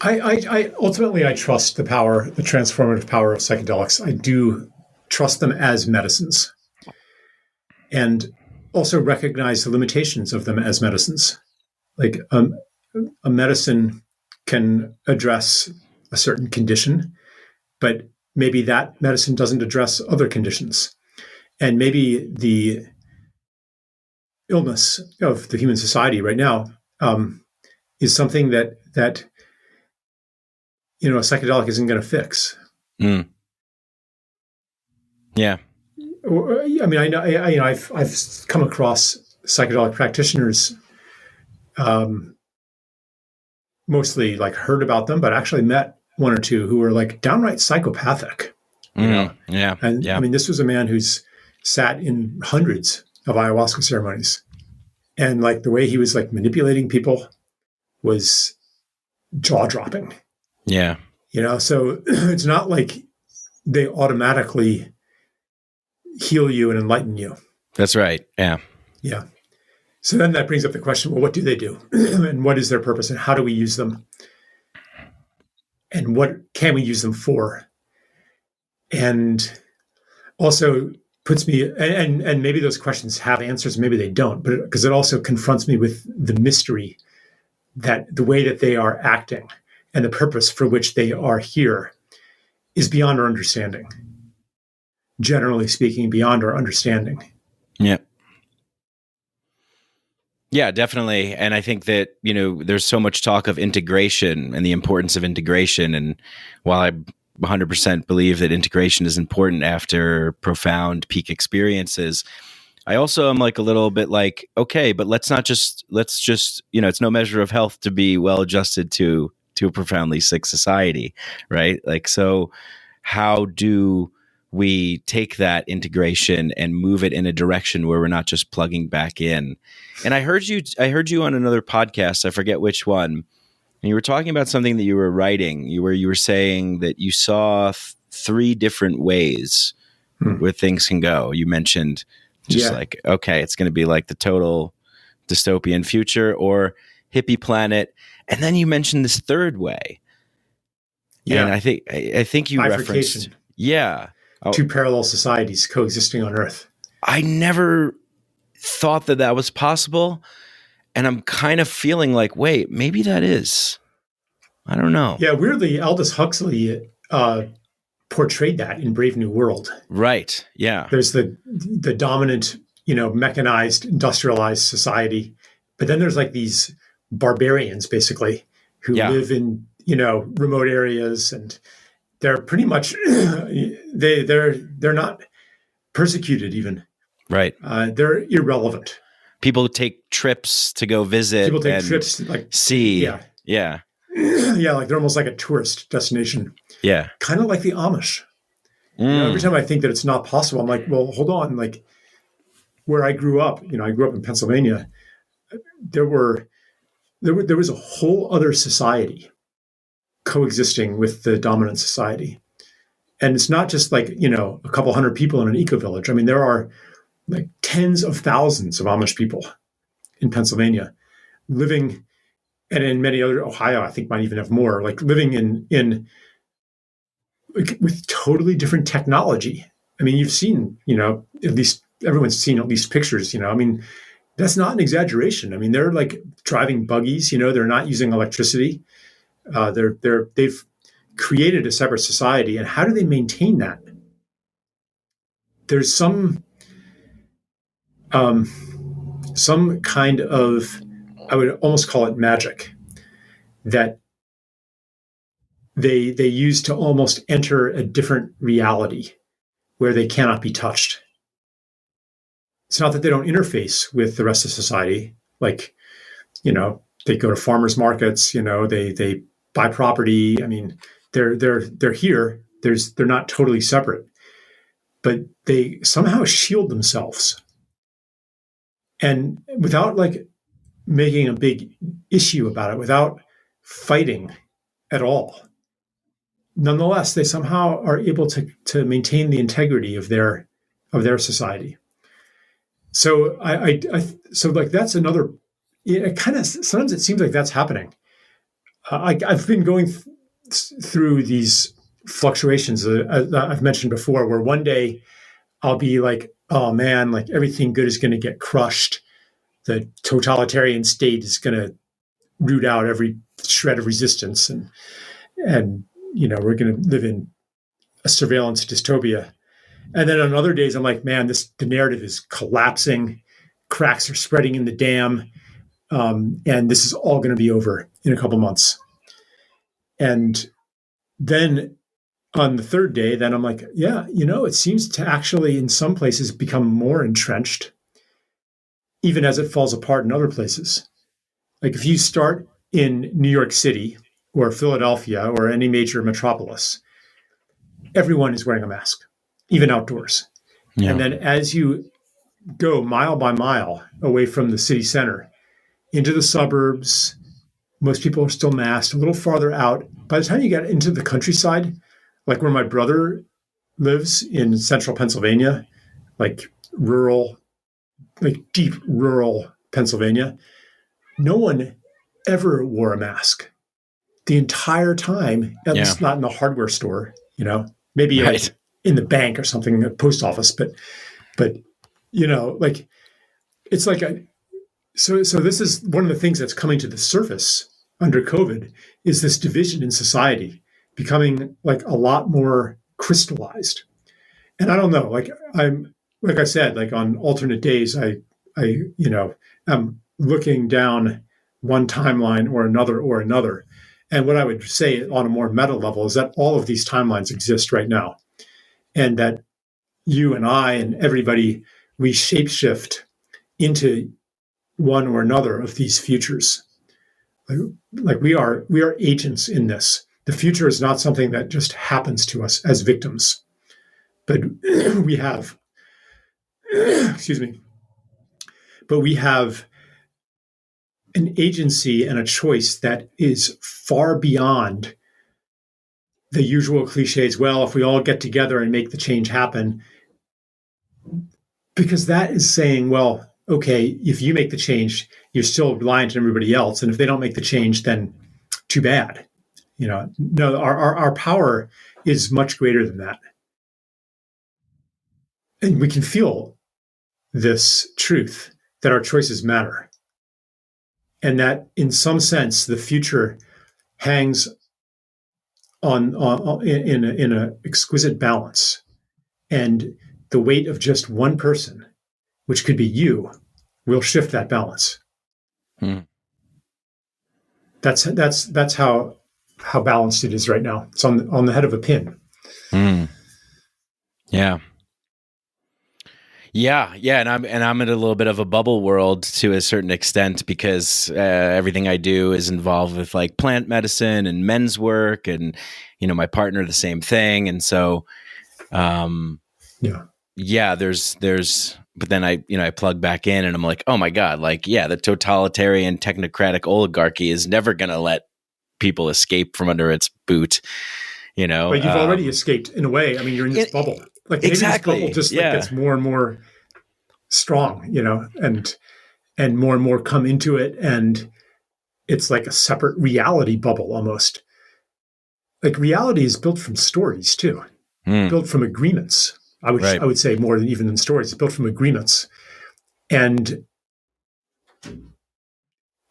I ultimately, I trust the power, the transformative power of psychedelics. I do trust them as medicines, and also recognize the limitations of them as medicines. Like a medicine can address a certain condition, but maybe that medicine doesn't address other conditions. And maybe the illness of the human society right now is something that a psychedelic isn't going to fix. Mm. Yeah. I mean, I've come across psychedelic practitioners, mostly like heard about them, but actually met one or two who were like downright psychopathic. Yeah. And yeah. I mean, this was a man who's sat in hundreds of ayahuasca ceremonies, and like the way he was like manipulating people was jaw dropping. Yeah. So it's not like they automatically heal you and enlighten you. That's right. Yeah. Yeah. So then that brings up the question, well, what do they do? And what is their purpose? And how do we use them? And what can we use them for? And also puts me, and maybe those questions have answers, maybe they don't, but because it also confronts me with the mystery that the way that they are acting and the purpose for which they are here is beyond our understanding. Generally speaking, beyond our understanding. Yeah. Yeah, definitely. And I think that, there's so much talk of integration and the importance of integration. And while I 100% believe that integration is important after profound peak experiences, I also am like a little bit like, okay, but let's just, it's no measure of health to be well adjusted to a profoundly sick society, right? Like, so how do we take that integration and move it in a direction where we're not just plugging back in? And I heard you on another podcast, I forget which one, and you were talking about something that you were writing. You were saying that you saw three different ways where things can go. You mentioned just like, okay, it's going to be like the total dystopian future or hippie planet. And then you mentioned this third way. Yeah. And I think you referenced, two parallel societies coexisting on Earth. I never thought that was possible. And I'm kind of feeling like, wait, maybe that is. I don't know. Yeah, weirdly, Aldous Huxley portrayed that in Brave New World. Right. Yeah. There's the dominant, mechanized, industrialized society, but then there's like these barbarians, basically, who live in remote areas, and they're pretty much they're not persecuted even. Right. They're irrelevant. People take trips to go visit. People take trips to like see. Yeah. Yeah. Yeah, like they're almost like a tourist destination. Yeah. Kind of like the Amish. Every time I think that it's not possible, I'm like, well, hold on. Like where I grew up, I grew up in Pennsylvania. There were there was a whole other society coexisting with the dominant society. And it's not just like, a couple hundred people in an eco-village. I mean, there are like tens of thousands of Amish people in Pennsylvania living, and in many other, Ohio, I think might even have more, like living in like, with totally different technology. I mean, you've seen, at least everyone's seen at least pictures, I mean, that's not an exaggeration. I mean, they're like driving buggies, they're not using electricity. They've created a separate society. And how do they maintain that? There's some kind of, I would almost call it magic, that they use to almost enter a different reality where they cannot be touched. It's not that they don't interface with the rest of society. Like, they go to farmers markets, they buy property. I mean, they're here. They're not totally separate, but they somehow shield themselves. And without like making a big issue about it, without fighting at all, nonetheless, they somehow are able to maintain the integrity of their society. So so like that's another. It kind of sometimes it seems like that's happening. I've been going through these fluctuations I've mentioned before, where one day I'll be like, oh man, like everything good is going to get crushed. The totalitarian state is going to root out every shred of resistance, and we're going to live in a surveillance dystopia. And then on other days, I'm like, man, the narrative is collapsing, cracks are spreading in the dam, and this is all going to be over in a couple months. And then on the third day, then I'm like, yeah, it seems to actually in some places become more entrenched, even as it falls apart in other places. Like if you start in New York City or Philadelphia or any major metropolis, everyone is wearing a mask, even outdoors. Yeah. And then as you go mile by mile away from the city center into the suburbs, most people are still masked. A little farther out, by the time you get into the countryside, like where my brother lives in central Pennsylvania, like rural, like deep rural Pennsylvania, no one ever wore a mask the entire time, at least not in the hardware store, maybe right. Like in the bank or something, the post office, but like it's like so this is one of the things that's coming to the surface under COVID is this division in society becoming like a lot more crystallized. And I don't know, like I said, like on alternate days, I am looking down one timeline or another. And what I would say on a more meta level is that all of these timelines exist right now. And that you and I and everybody, we shapeshift into one or another of these futures. Like we are agents in this. The future is not something that just happens to us as victims, but we have, excuse me, but we have an agency and a choice that is far beyond the usual cliches. Well, if we all get together and make the change happen, because that is saying, well, okay, if you make the change, you're still reliant on everybody else. And if they don't make the change, then too bad. No, our power is much greater than that. And we can feel this truth that our choices matter. And that in some sense, the future hangs on in an exquisite balance. And the weight of just one person, which could be you, will shift that balance. That's how balanced it is right now. It's on the head of a pin. Yeah. And I'm in a little bit of a bubble world to a certain extent because everything I do is involved with like plant medicine and men's work, and my partner the same thing, and so there's but then I plug back in and I'm like, oh my God, like, yeah, the totalitarian technocratic oligarchy is never going to let people escape from under its boot, But you've already escaped in a way. I mean, you're in this bubble. Like maybe exactly. this bubble just like gets more and more strong, and more come into it. And it's like a separate reality bubble almost. Like reality is built from stories too, built from agreements. I would say more than even in stories. It's built from agreements. And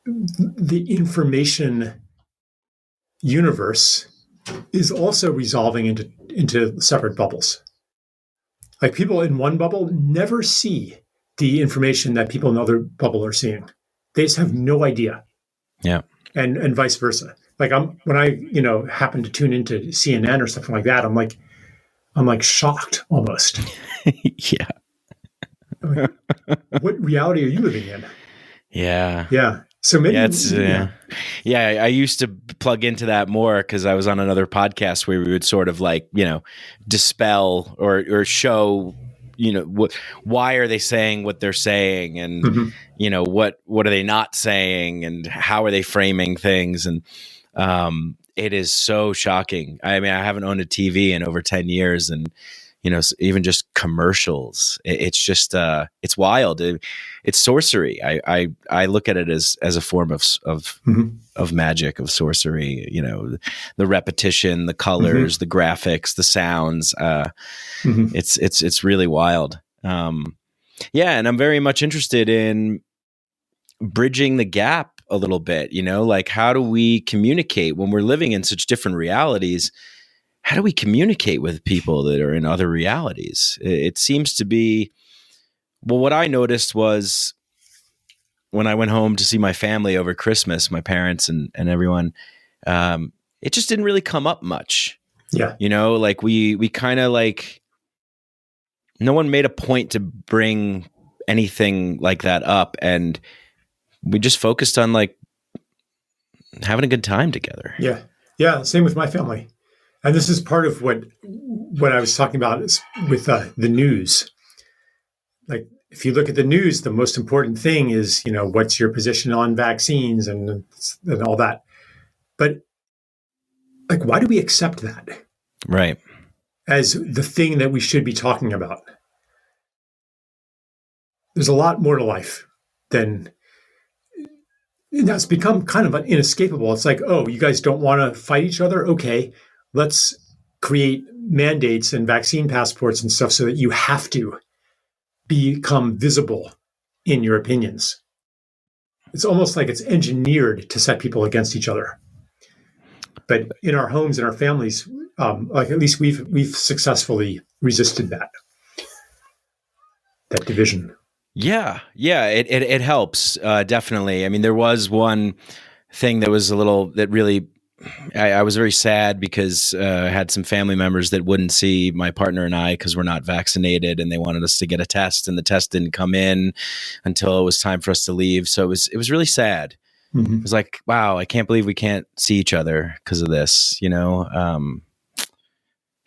the information universe is also resolving into separate bubbles. Like people in one bubble never see the information that people in another bubble are seeing. They just have no idea. Yeah. And vice versa. Like when I happen to tune into CNN or something like that, I'm like shocked almost. Yeah. Like, what reality are you living in? Yeah. Yeah. So maybe I used to plug into that more because I was on another podcast where we would sort of like, dispel or show, why are they saying what they're saying, and what are they not saying, and how are they framing things, and it is so shocking. I mean, I haven't owned a TV in over 10 years, and even just commercials, it's just it's wild. It's sorcery. I look at it as a form of magic, of sorcery. The repetition, the colors, the graphics, the sounds. It's really wild. And I'm very much interested in bridging the gap a little bit. Like, how do we communicate when we're living in such different realities? How do we communicate with people that are in other realities? It seems to be, well, what I noticed was when I went home to see my family over Christmas, my parents and everyone, it just didn't really come up much. Yeah. Like we kind of like, no one made a point to bring anything like that up. And we just focused on like having a good time together. Yeah. Yeah. Same with my family. And this is part of what I was talking about is with the news. Like, if you look at the news, the most important thing is, what's your position on vaccines and all that. But like, why do we accept that? Right. As the thing that we should be talking about? There's a lot more to life than that's become kind of inescapable. It's like, oh, you guys don't want to fight each other? Okay. Let's create mandates and vaccine passports and stuff so that you have to become visible in your opinions. It's almost like it's engineered to set people against each other. But in our homes and our families, like at least we've successfully resisted that division. Yeah, it helps definitely. I mean, there was one thing that was really. I was very sad because I had some family members that wouldn't see my partner and I because we're not vaccinated, and they wanted us to get a test, and the test didn't come in until it was time for us to leave. So it was really sad. It was like, wow, I can't believe we can't see each other because of this, And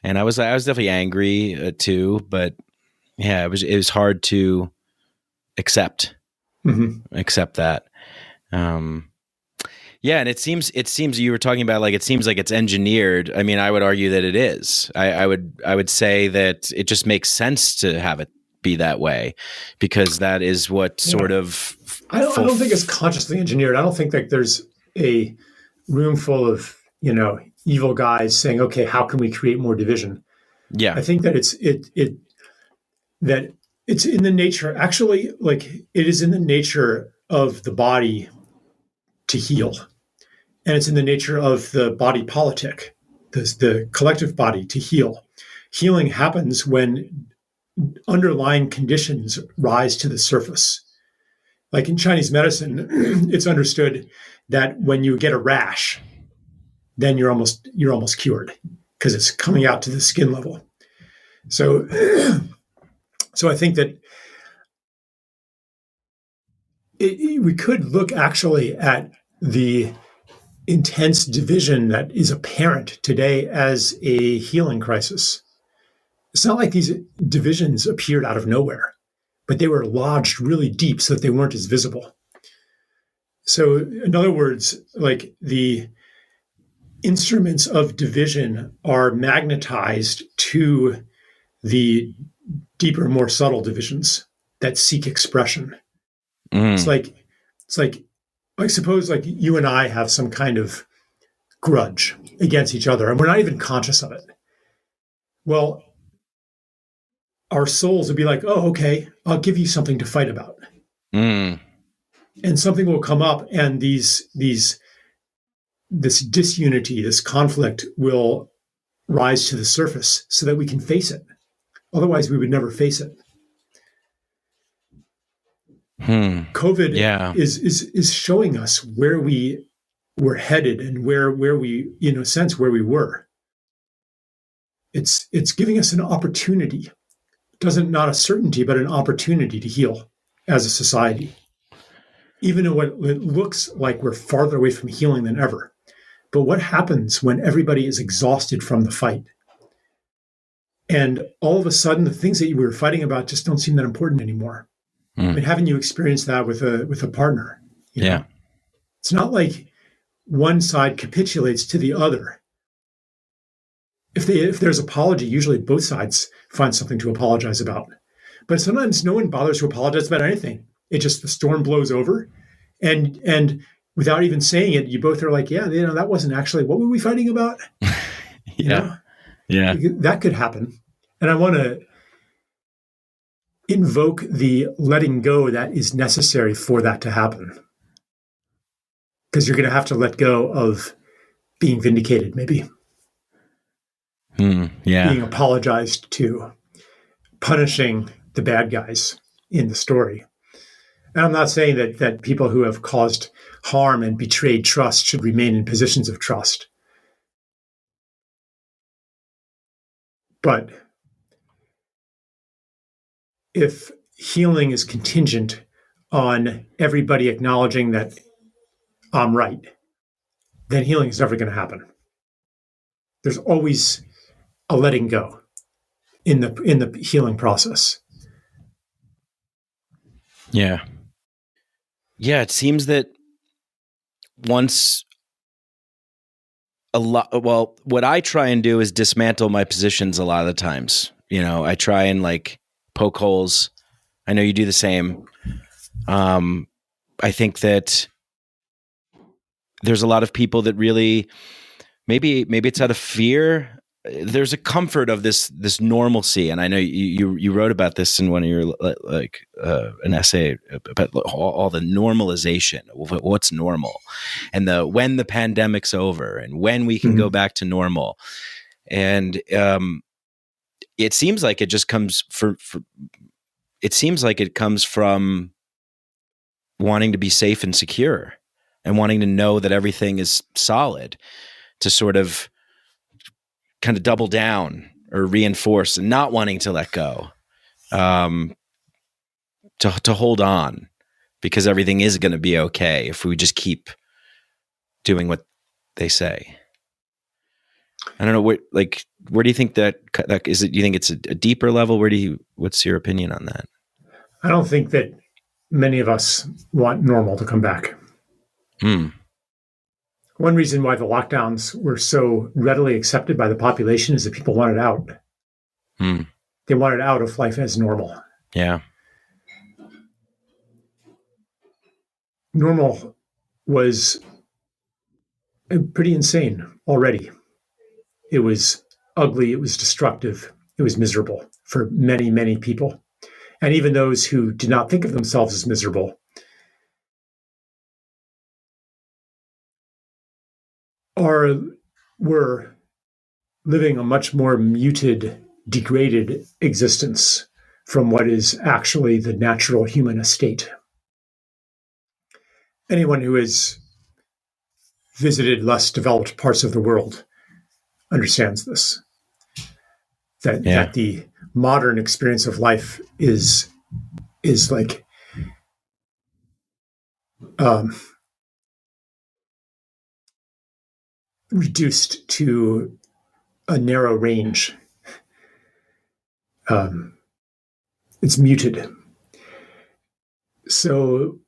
I was definitely angry too, but yeah, it was hard to accept that. Yeah, and it seems you were talking about like it seems like it's engineered. I mean, I would argue that it is. I would say that it just makes sense to have it be that way because that is what sort of. I don't think it's consciously engineered. I don't think that there's a room full of evil guys saying, okay, how can we create more division? Yeah, I think that it's in the nature. Actually, like it is in the nature of the body to heal. And it's in the nature of the body politic, the collective body to heal. Healing happens when underlying conditions rise to the surface. Like in Chinese medicine, it's understood that when you get a rash, then you're almost cured because it's coming out to the skin level. So I think that we could look actually at the intense division that is apparent today as a healing crisis. It's not like these divisions appeared out of nowhere. but they were lodged really deep so that they weren't as visible. So in other words, like the instruments of division are magnetized to the deeper, more subtle divisions that seek expression. It's like suppose like you and I have some kind of grudge against each other and we're not even conscious of it. Well, our souls would be like, oh, okay, I'll give you something to fight about. And something will come up and this disunity, this conflict will rise to the surface so that we can face it. Otherwise, we would never face it. COVID is showing us where we were headed and where we, in a sense, where we were. It's giving us an opportunity, not a certainty, but an opportunity to heal as a society. Even in what it looks like we're farther away from healing than ever. But what happens when everybody is exhausted from the fight? And all of a sudden, the things that you were fighting about just don't seem that important anymore. I mean, haven't you experienced that with a partner? You know? It's not like one side capitulates to the other. If there's apology, usually both sides find something to apologize about. But sometimes no one bothers to apologize about anything. It just, the storm blows over, and without even saying it, you both are like, yeah, that wasn't actually, what were we fighting about? Yeah. That could happen. And I want to invoke the letting go that is necessary for that to happen. Because you're going to have to let go of being vindicated, maybe. Being apologized to, punishing the bad guys in the story. And I'm not saying that people who have caused harm and betrayed trust should remain in positions of trust. But if healing is contingent on everybody acknowledging that I'm right, then healing is never going to happen. There's always a letting go in the healing process. Yeah. Yeah, it seems that once what I try and do is dismantle my positions a lot of the times. I try and like poke holes. I know you do the same. I think that there's a lot of people that really, maybe it's out of fear. There's a comfort of this normalcy, and I know you wrote about this in one of your an essay about all the normalization of what's normal, and when the pandemic's over, and when we can go back to normal, and it seems like it just comes it seems like it comes from wanting to be safe and secure, and wanting to know that everything is solid, to sort of kind of double down or reinforce, and not wanting to let go, to hold on, because everything is going to be okay if we just keep doing what they say. I don't know where do you think that is it? Do you think it's a deeper level? What's your opinion on that? I don't think that many of us want normal to come back. One reason why the lockdowns were so readily accepted by the population is that people wanted out. They wanted out of life as normal. Yeah. Normal was pretty insane already. It was ugly. It was destructive. It was miserable for many, many people. And even those who did not think of themselves as miserable were living a much more muted, degraded existence from what is actually the natural human estate. Anyone who has visited less developed parts of the world understands this. That the modern experience of life is like reduced to a narrow range. It's muted. So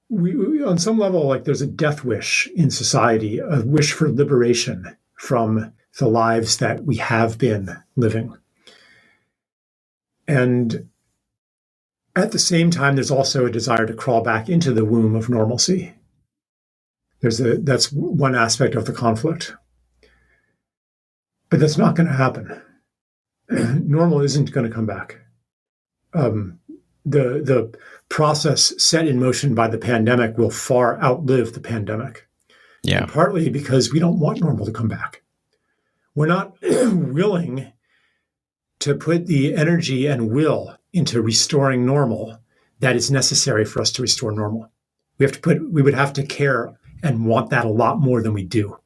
we, on some level, like there's a death wish in society, a wish for liberation from the lives that we have been living. And at the same time, there's also a desire to crawl back into the womb of normalcy. That's one aspect of the conflict. But that's not going to happen. Normal isn't going to come back. The process set in motion by the pandemic will far outlive the pandemic. Yeah. And partly because we don't want normal to come back. We're not willing to put the energy and will into restoring normal that is necessary for us to restore normal. We would have to care and want that a lot more than we do.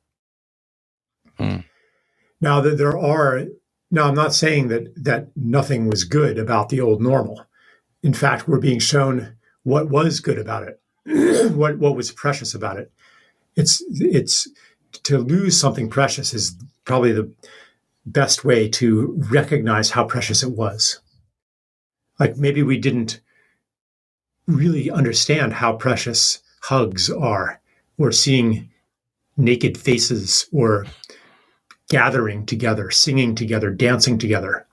Now I'm not saying that nothing was good about the old normal. In fact, we're being shown what was good about it, what was precious about it. It's to lose something precious is probably the best way to recognize how precious it was. Like maybe we didn't really understand how precious hugs are, or seeing naked faces, or gathering together, singing together, dancing together.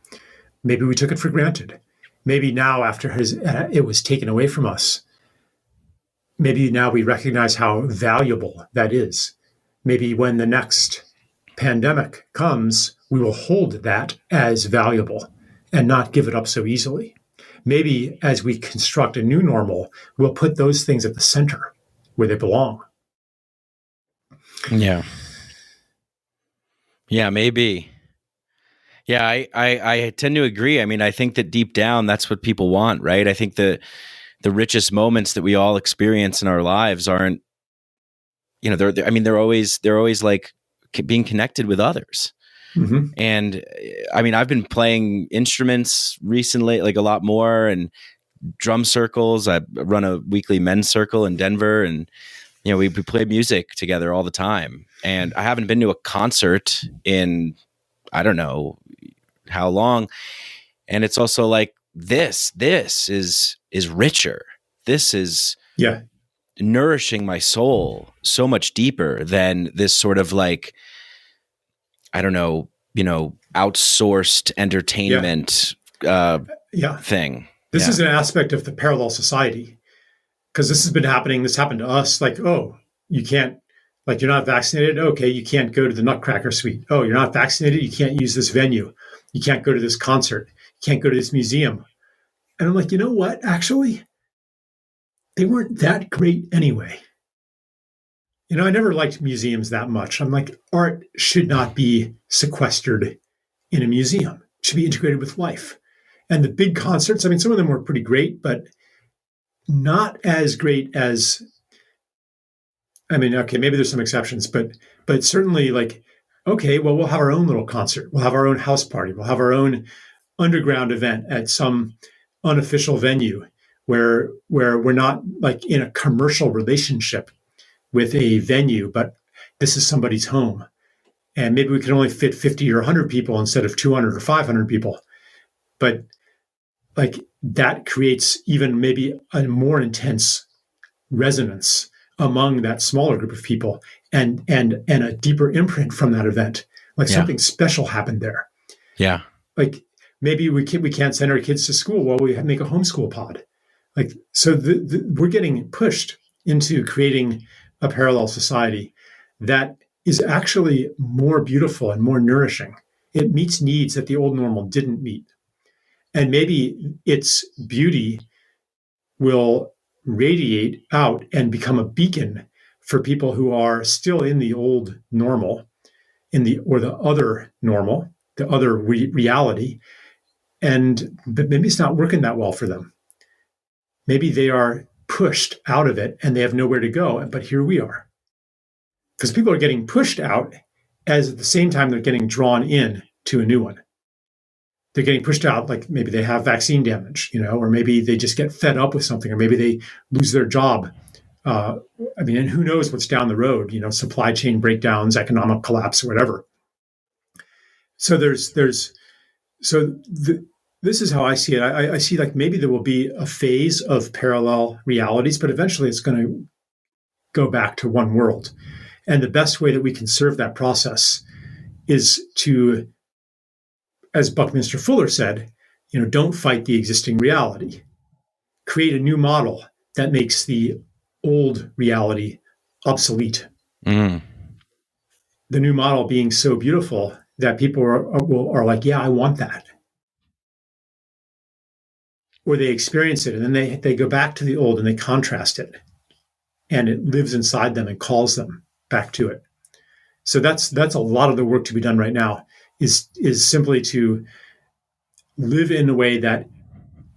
Maybe we took it for granted. Maybe now, after it was taken away from us, maybe now we recognize how valuable that is. Maybe when the next pandemic comes, we will hold that as valuable and not give it up so easily. Maybe as we construct a new normal, we'll put those things at the center where they belong. Yeah. Yeah, maybe. Yeah, I tend to agree. I mean, I think that deep down, that's what people want, right? I think the richest moments that we all experience in our lives aren't, they're always like being connected with others. Mm-hmm. And I mean, I've been playing instruments recently, like a lot more, and drum circles. I run a weekly men's circle in Denver, and we play music together all the time. And I haven't been to a concert in I don't know how long. And it's also like this is richer. This is nourishing my soul so much deeper than this sort of like, I don't know, outsourced entertainment thing. This is an aspect of the parallel society, because this has been happening. This happened to us. Like, oh, you can't, like, you're not vaccinated. Okay, you can't go to the Nutcracker Suite. Oh, you're not vaccinated. You can't use this venue. You can't go to this concert. You can't go to this museum. And I'm like, you know what? Actually, they weren't that great anyway. I never liked museums that much. I'm like, art should not be sequestered in a museum. It should be integrated with life. And the big concerts, I mean, some of them were pretty great, but not as great as, I mean, okay, maybe there's some exceptions, but certainly like, okay, well, we'll have our own little concert. We'll have our own house party. We'll have our own underground event at some unofficial venue where we're not like in a commercial relationship with a venue, but this is somebody's home. And maybe we can only fit 50 or 100 people instead of 200 or 500 people. But like that creates even maybe a more intense resonance among that smaller group of people, and a deeper imprint from that event. Like something special happened there. Yeah. Like maybe we can't send our kids to school. Well, we make a homeschool pod. Like, so we're getting pushed into creating a parallel society that is actually more beautiful and more nourishing. It meets needs that the old normal didn't meet. And maybe its beauty will radiate out and become a beacon for people who are still in the old normal, or the other normal, the other reality. But maybe it's not working that well for them. Maybe they are pushed out of it and they have nowhere to go, but here we are. Because people are getting pushed out as at the same time they're getting drawn in to a new one. They're getting pushed out, like maybe they have vaccine damage, or maybe they just get fed up with something, or maybe they lose their job. And who knows what's down the road, supply chain breakdowns, economic collapse, or whatever. So this is how I see it. I see like maybe there will be a phase of parallel realities, but eventually it's going to go back to one world. And the best way that we can serve that process is to, as Buckminster Fuller said, don't fight the existing reality. Create a new model that makes the old reality obsolete. Mm. The new model being so beautiful that people are like, yeah, I want that. Or they experience it and then they go back to the old and they contrast it. And it lives inside them and calls them back to it. So that's a lot of the work to be done right now is simply to live in a way that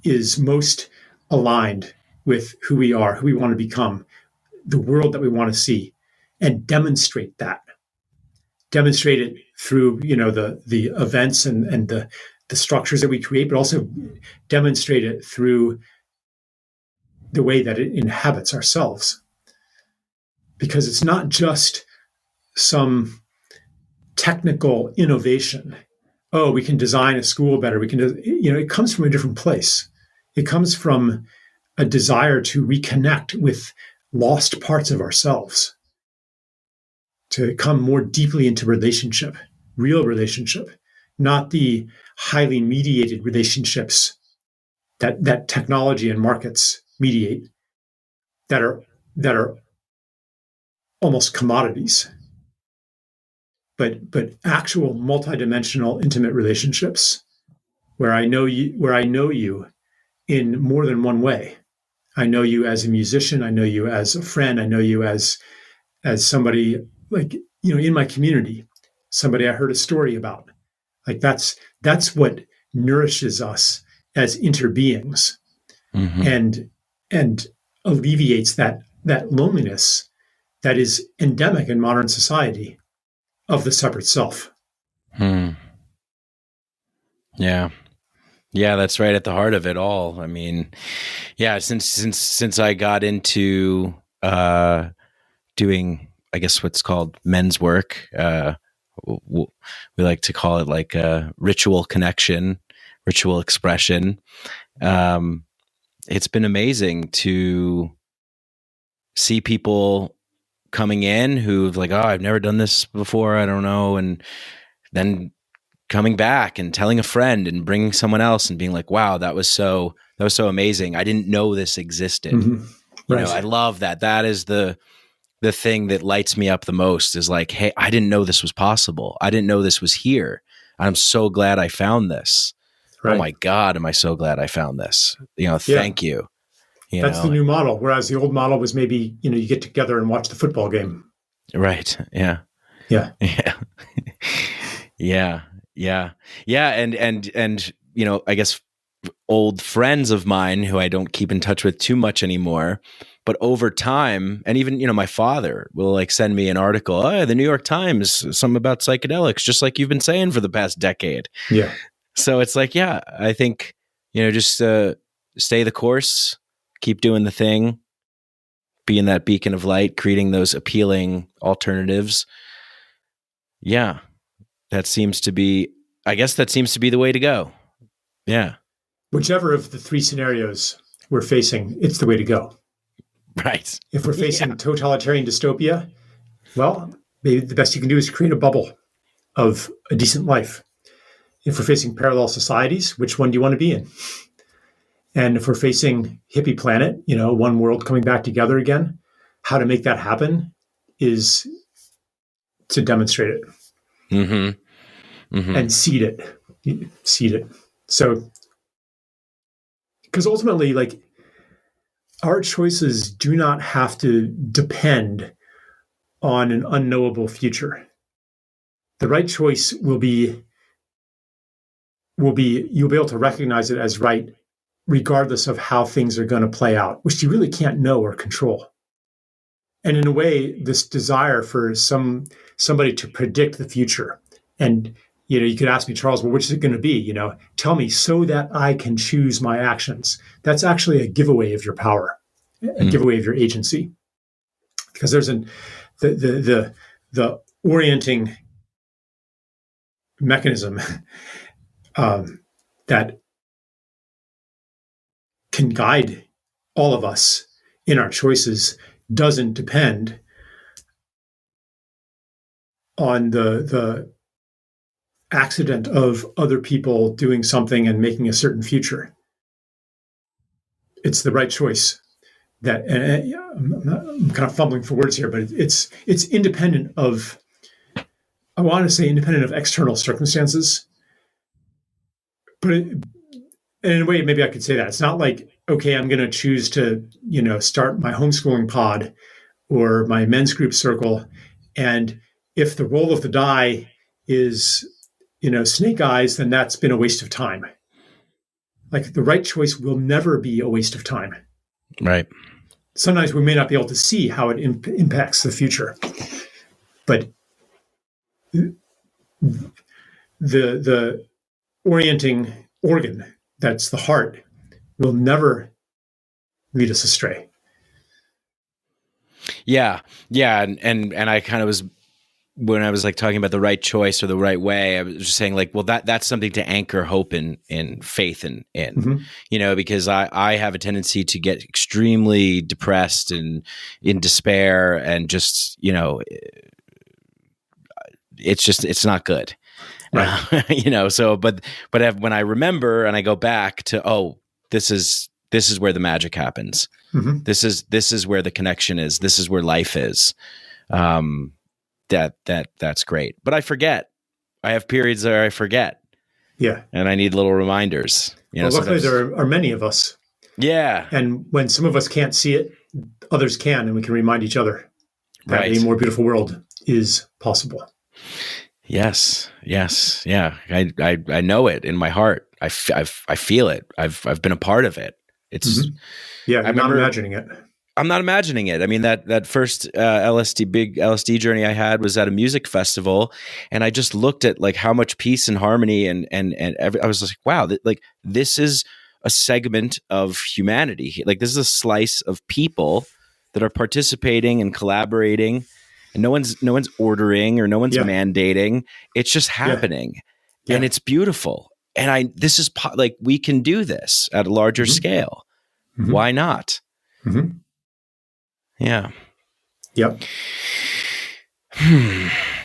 is most aligned with who we are, who we want to become, the world that we want to see, and demonstrate that. Demonstrate it through the events and the structures that we create, but also demonstrate it through the way that it inhabits ourselves. Because it's not just some technical innovation. Oh, we can design a school better. We can, it comes from a different place. It comes from a desire to reconnect with lost parts of ourselves, to come more deeply into relationship, real relationship, not the highly mediated relationships that technology and markets mediate, that are almost commodities. But actual multidimensional intimate relationships where I know you in more than one way. I know you as a musician, I know you as a friend, I know you as somebody like, in my community, somebody I heard a story about. Like that's what nourishes us as interbeings, and alleviates that loneliness that is endemic in modern society of the separate self. Yeah. Yeah, that's right at the heart of it all. I mean, yeah, since I got into doing, I guess what's called men's work, we like to call it like ritual connection, ritual expression. It's been amazing to see people coming in who've like, oh, I've never done this before, I don't know, and then coming back and telling a friend and bringing someone else and being like, wow, that was so amazing. I didn't know this existed. Mm-hmm. Right. I love that. That is the thing that lights me up the most is like, hey, I didn't know this was possible. I didn't know this was here. I'm so glad I found this. Right. Oh my God, am I so glad I found this? Thank you. That's the new model. Whereas the old model was maybe, you get together and watch the football game. Right. Yeah. Yeah. Yeah. Yeah. Yeah. Yeah. And, I guess old friends of mine who I don't keep in touch with too much anymore, but over time, and even, my father will like send me an article, oh, the New York Times, something about psychedelics, just like you've been saying for the past decade. Yeah. So it's like, yeah, I think, just stay the course, keep doing the thing, being that beacon of light, creating those appealing alternatives. Yeah. That seems to be the way to go. Yeah. Whichever of the three scenarios we're facing, it's the way to go. Right. If we're facing totalitarian dystopia, well, maybe the best you can do is create a bubble of a decent life. If we're facing parallel societies, which one do you want to be in? And if we're facing hippie planet, one world coming back together again, how to make that happen is to demonstrate it. And seed it. So, because ultimately, like, our choices do not have to depend on an unknowable future. The right choice will be you'll be able to recognize it as right, regardless of how things are going to play out, which you really can't know or control. And in a way, this desire for somebody to predict the future, and you could ask me, Charles, well, which is it going to be? Tell me so that I can choose my actions. That's actually a giveaway of your power, a giveaway of your agency, because there's the orienting mechanism that can guide all of us in our choices doesn't depend on the accident of other people doing something and making a certain future. It's the right choice. That, and I'm kind of fumbling for words here, but it's independent of, I want to say independent of external circumstances. But in a way, maybe I could say that. It's not like, okay, I'm going to choose to, start my homeschooling pod or my men's group circle. And if the roll of the die is, snake eyes, then that's been a waste of time. Like the right choice will never be a waste of time. Right. Sometimes we may not be able to see how it impacts the future. But the orienting organ, that's the heart, will never lead us astray. Yeah. And I kind of was, when I was like talking about the right choice or the right way, I was just saying like, well, that's something to anchor hope in faith in, because I have a tendency to get extremely depressed and in despair and just, it's not good. Right. So, but when I remember and I go back to, this is where the magic happens. Mm-hmm. This is where the connection is. This is where life is. That's great. But I forget. I have periods where I forget. Yeah. And I need little reminders. Luckily there are many of us. Yeah. And when some of us can't see it, others can, and we can remind each other that a more beautiful world is possible. Yes. Yeah. I know it in my heart. I feel it. I've been a part of it. It's Yeah. I'm not imagining it. I'm not imagining it. I mean, that first big LSD journey I had was at a music festival, and I just looked at like how much peace and harmony and I was like, wow, this is a segment of humanity. Like this is a slice of people that are participating and collaborating, and no one's ordering or no one's mandating. It's just happening, and it's beautiful. And this is like we can do this at a larger scale. Mm-hmm. Why not? Mm-hmm. Yeah. Yep.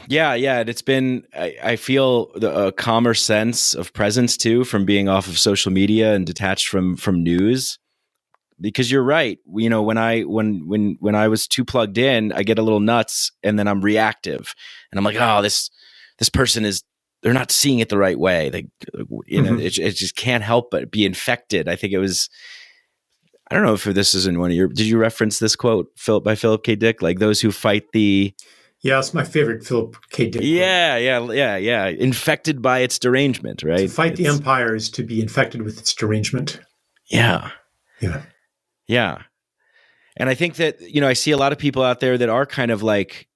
Yeah. And it's been, I feel a calmer sense of presence too, from being off of social media and detached from news, because you're right. When I was too plugged in, I get a little nuts and then I'm reactive and I'm like, oh, this person they're not seeing it the right way. It just can't help but be infected. I think it was, I don't know if this is in one of your, did you reference this quote by Philip K. Dick? Like those who fight the. Yeah, it's my favorite Philip K. Dick. Yeah. Infected by its derangement, right? To fight the empire is to be infected with its derangement. Yeah. And I think that, I see a lot of people out there that are kind of like,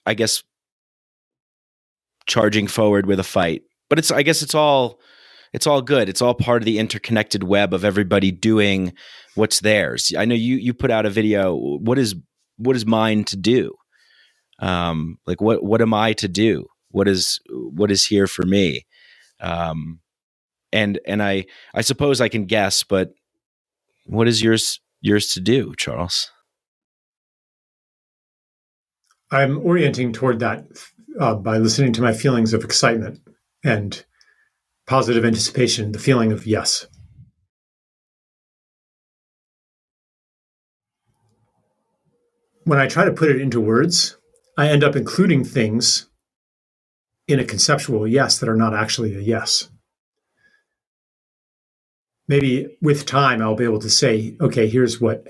I guess, charging forward with a fight, but I guess it's all good. It's all part of the interconnected web of everybody doing what's theirs. I know you put out a video. What is mine to do? Like what am I to do? What is here for me? And I suppose I can guess, but what is yours to do, Charles? I'm orienting toward that by listening to my feelings of excitement and positive anticipation, the feeling of yes. When I try to put it into words, I end up including things in a conceptual yes that are not actually a yes. Maybe with time, I'll be able to say, okay, here's what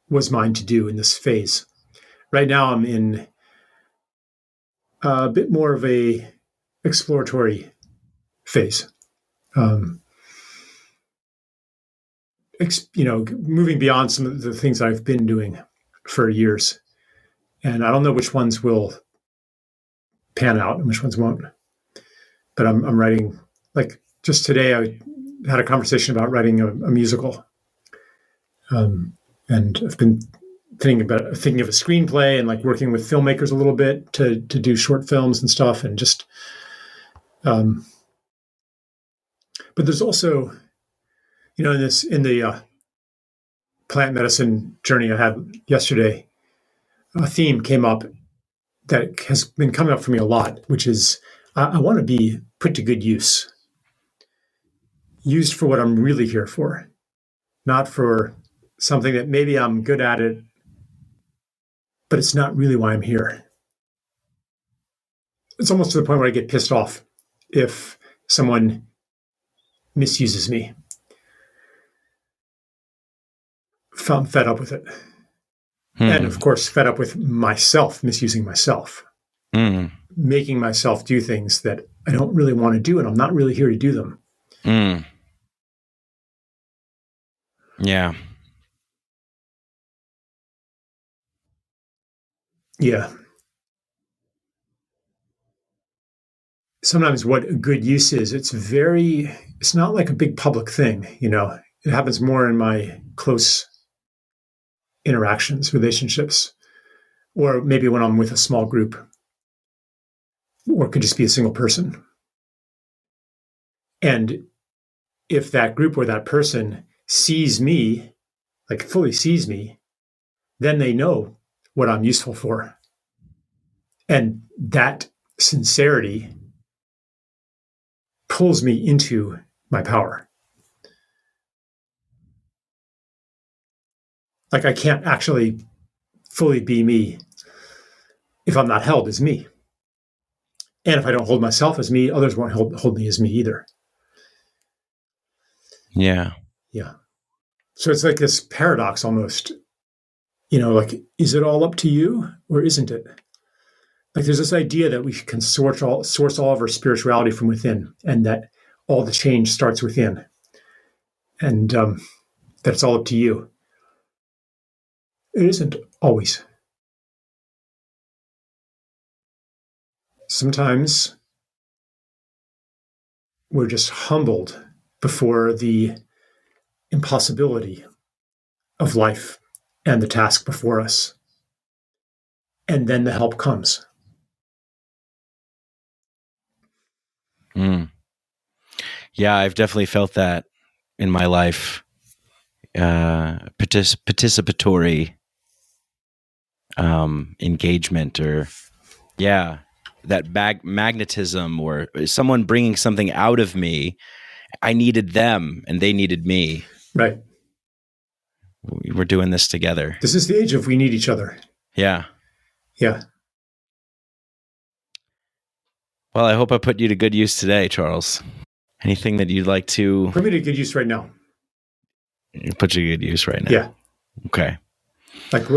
was mine to do in this phase. Right now, I'm in a bit more of a exploratory phase. Moving beyond some of the things I've been doing for years. And I don't know which ones will pan out and which ones won't. But I'm writing, like just today, I had a conversation about writing a musical. And I've been thinking of a screenplay and like working with filmmakers a little bit to do short films and stuff. And just, but there's also, In the plant medicine journey I had yesterday, a theme came up that has been coming up for me a lot, which is I want to be put to good use, used for what I'm really here for, not for something that maybe I'm good at it, but it's not really why I'm here. It's almost to the point where I get pissed off if someone misuses me. I'm fed up with it. And of course, fed up with myself, misusing myself, making myself do things that I don't really want to do, and I'm not really here to do them. Yeah. Yeah. Sometimes what a good use is, it's not like a big public thing, It happens more in my close interactions, relationships, or maybe when I'm with a small group, or it could just be a single person. And if that group or that person sees me, like fully sees me, then they know what I'm useful for. And that sincerity pulls me into my power. Like I can't actually fully be me if I'm not held as me. And if I don't hold myself as me, others won't hold me as me either. Yeah. Yeah. So it's like this paradox almost, like, is it all up to you or isn't it? Like there's this idea that we can source all of our spirituality from within, and that all the change starts within, and that it's all up to you. It isn't always. Sometimes we're just humbled before the impossibility of life and the task before us. And then the help comes. Yeah, I've definitely felt that in my life. Participatory engagement, or that magnetism, or someone bringing something out of me. I needed them and they needed me. Right. We're doing this together. This is the age of we need each other. Yeah. Yeah. Well, I hope I put you to good use today, Charles. Anything that you'd like to put me to good use right now? Put you to good use right now. Yeah. Okay. Like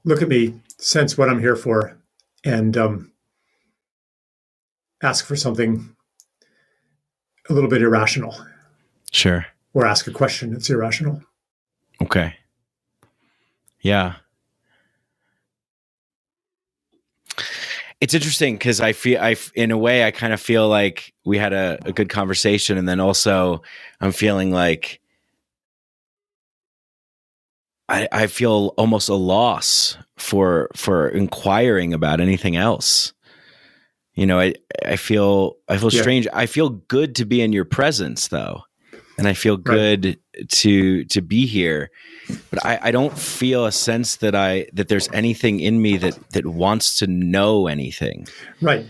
look at me, sense what I'm here for, and ask for something a little bit irrational. Sure. Or ask a question that's irrational. Okay. Yeah. It's interesting because in a way, I kind of feel like we had a good conversation, and then also I'm feeling like I feel almost a loss for inquiring about anything else. I feel strange. I feel good to be in your presence, though, and I feel good to be here. But I don't feel a sense that there's anything in me that wants to know anything. Right.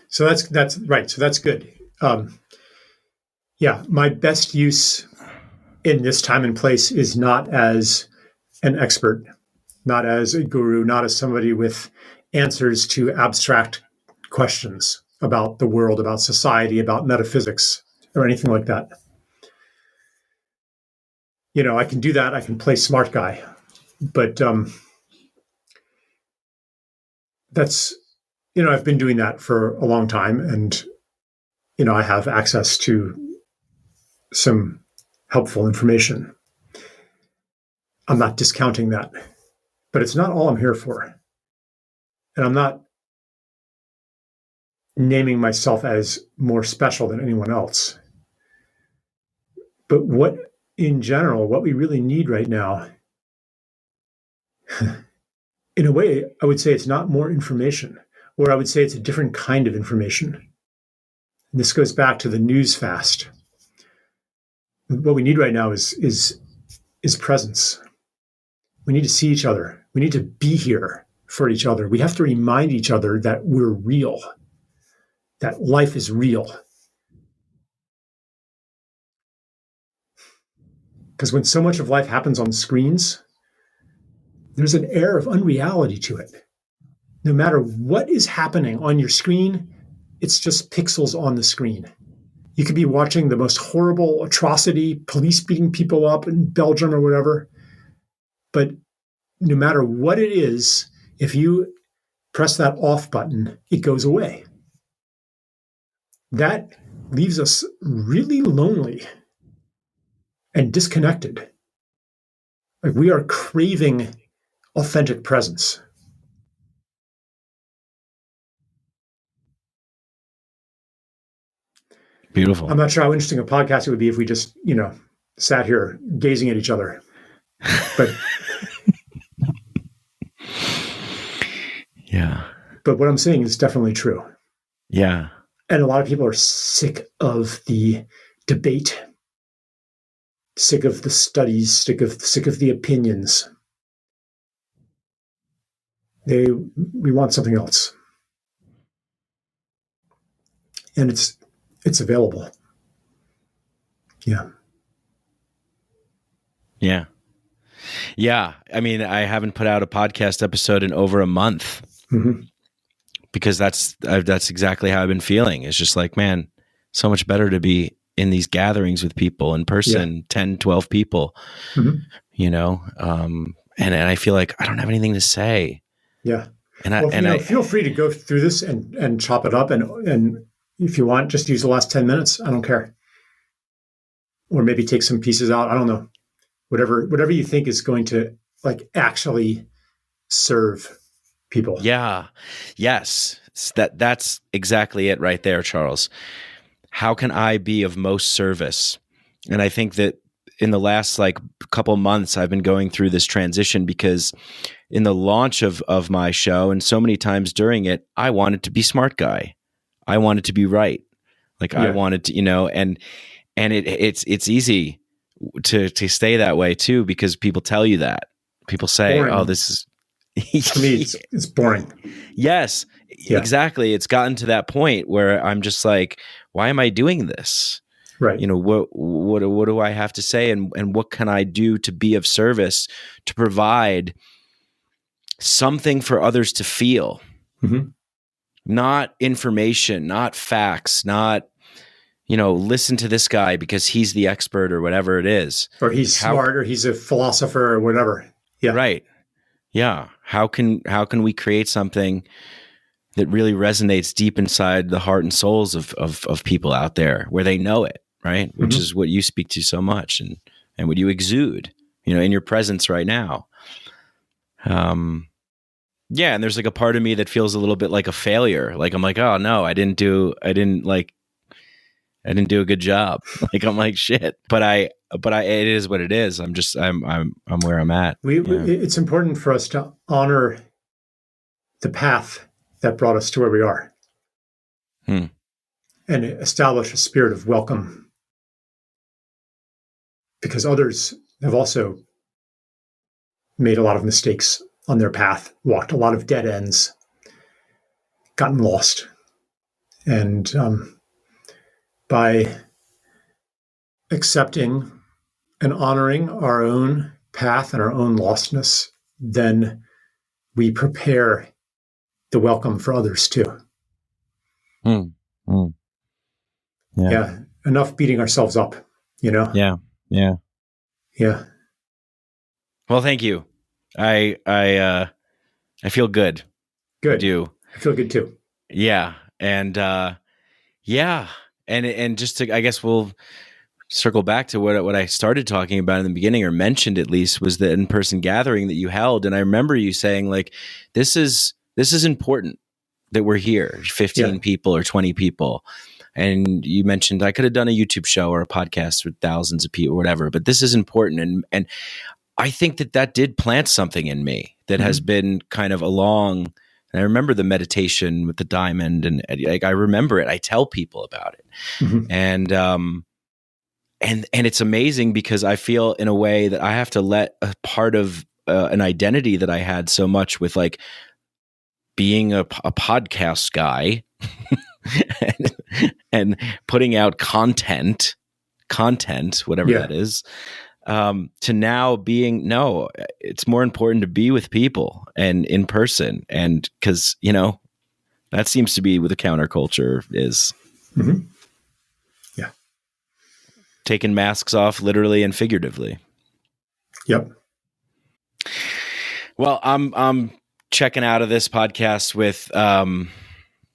So that's right. So that's good. My best use in this time and place is not as an expert, not as a guru, not as somebody with answers to abstract questions about the world, about society, about metaphysics, or anything like that. I can do that. I can play smart guy, but that's, I've been doing that for a long time, and I have access to some helpful information. I'm not discounting that, but it's not all I'm here for. And I'm not naming myself as more special than anyone else. But in general, what we really need right now, in a way, I would say it's not more information, or I would say it's a different kind of information. And this goes back to the news fast. What we need right now is presence. We need to see each other. We need to be here for each other. We have to remind each other that we're real, that life is real. Because when so much of life happens on screens, there's an air of unreality to it. No matter what is happening on your screen, it's just pixels on the screen. You could be watching the most horrible atrocity, police beating people up in Belgium or whatever. But no matter what it is, if you press that off button, it goes away. That leaves us really lonely and disconnected. Like we are craving authentic presence. Beautiful. I'm not sure how interesting a podcast it would be if we just, sat here gazing at each other. But yeah. But what I'm saying is definitely true. Yeah. And a lot of people are sick of the debate, sick of the studies, sick of the opinions. We want something else. And it's available. Yeah. Yeah. Yeah. I mean, I haven't put out a podcast episode in over a month because that's exactly how I've been feeling. It's just like, man, so much better to be in these gatherings with people in person, 10, 12 people, and I feel like I don't have anything to say. Yeah. And feel free to go through this and chop it up. And if you want, just use the last 10 minutes. I don't care. Or maybe take some pieces out. I don't know. Whatever you think is going to actually serve people. Yeah. Yes. That's exactly it right there, Charles. How can I be of most service? And I think that in the last couple months, I've been going through this transition because in the launch of my show and so many times during it, I wanted to be smart guy. I wanted to be right. I wanted to, and it's easy to stay that way too, because people tell you that. People say, boring. "Oh, this is." To me, it's boring. Yes, exactly. It's gotten to that point where I'm just like, why am I doing this? Right. What do I have to say, and what can I do to be of service, to provide something for others to feel, not information, not facts, not listen to this guy because he's the expert or whatever it is, or he's smart, or he's a philosopher or whatever. Yeah. Right. Yeah. How can we create something that really resonates deep inside the heart and souls of people out there where they know it, right? Which is what you speak to so much and what you exude, in your presence right now. Yeah. And there's a part of me that feels a little bit like a failure. I'm like, oh no, I didn't do a good job. I'm like, shit, but it is what it is. I'm where I'm at. It's important for us to honor the path that brought us to where we are, and establish a spirit of welcome, because others have also made a lot of mistakes on their path, walked a lot of dead ends, gotten lost, and by accepting and honoring our own path and our own lostness, then we prepare the welcome for others too. Yeah. Enough beating ourselves up, Yeah. Well, thank you. I feel good. Good. I do. I feel good too. Yeah. And and just to, I guess we'll circle back to what I started talking about in the beginning, or mentioned at least, was the in-person gathering that you held. And I remember you saying this is important that we're here, 15 people or 20 people. And you mentioned I could have done a YouTube show or a podcast with thousands of people or whatever, but this is important. And I think that did plant something in me that has been kind of along. And I remember the meditation with the diamond, and I remember it. I tell people about it. And and it's amazing because I feel in a way that I have to let a part of an identity that I had so much with like being a podcast guy and putting out content, whatever that is, to now being, no, it's more important to be with people and in person. And because, you know, that seems to be what the counterculture is. Mm-hmm. Yeah. Taking masks off literally and figuratively. Yep. Well, I'm checking out of this podcast with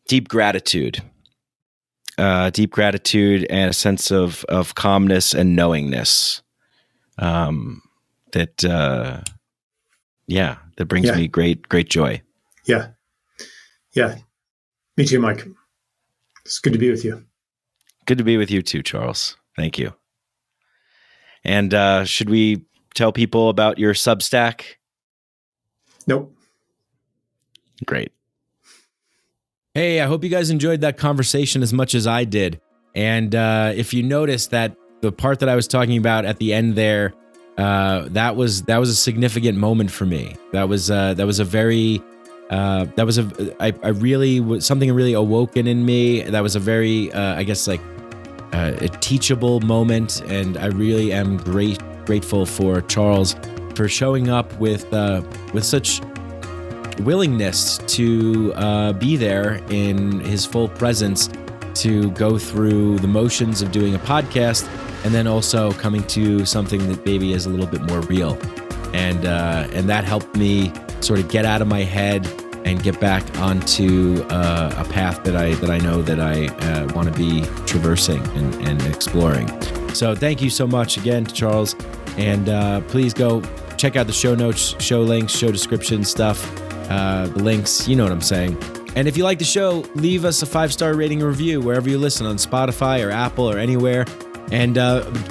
deep gratitude and a sense of calmness and knowingness. That brings me great joy. Yeah. Yeah. Me too, Mike. It's good to be with you. Good to be with you too, Charles. Thank you. And should we tell people about your Substack? Nope. Great. Hey, I hope you guys enjoyed that conversation as much as I did. And if you noticed that the part that I was talking about at the end there, that was a significant moment for me. Something really awoken in me. That was a very, a teachable moment. And I really am grateful for Charles for showing up with such willingness to be there in his full presence, to go through the motions of doing a podcast, and then also coming to something that maybe is a little bit more real. And that helped me sort of get out of my head and get back onto a path that I know that I want to be traversing and exploring. So thank you so much again to Charles. And please go check out the show notes, show links, show description stuff, the links, you know what I'm saying. And if you like the show, leave us a 5-star rating and review wherever you listen, on Spotify or Apple or anywhere. And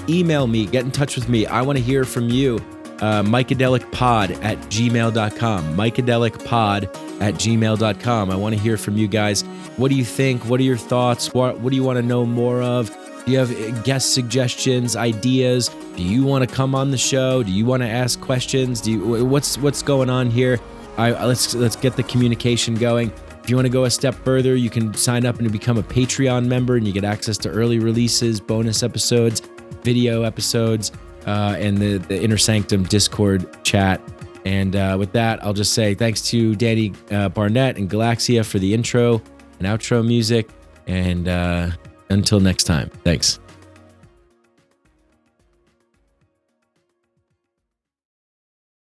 email me, get in touch with me. I want to hear from you. Mikeadelicpod@gmail.com. Mikeadelicpod@gmail.com. I want to hear from you guys. What do you think? What are your thoughts? What do you want to know more of? Do you have guest suggestions, ideas? Do you want to come on the show? Do you want to ask questions? What's going on here? Let's get the communication going. If you want to go a step further, you can sign up and become a Patreon member, and you get access to early releases, bonus episodes, video episodes, and the Inner Sanctum Discord chat. And with that, I'll just say thanks to Danny Barnett and Galaxia for the intro and outro music. And until next time, thanks.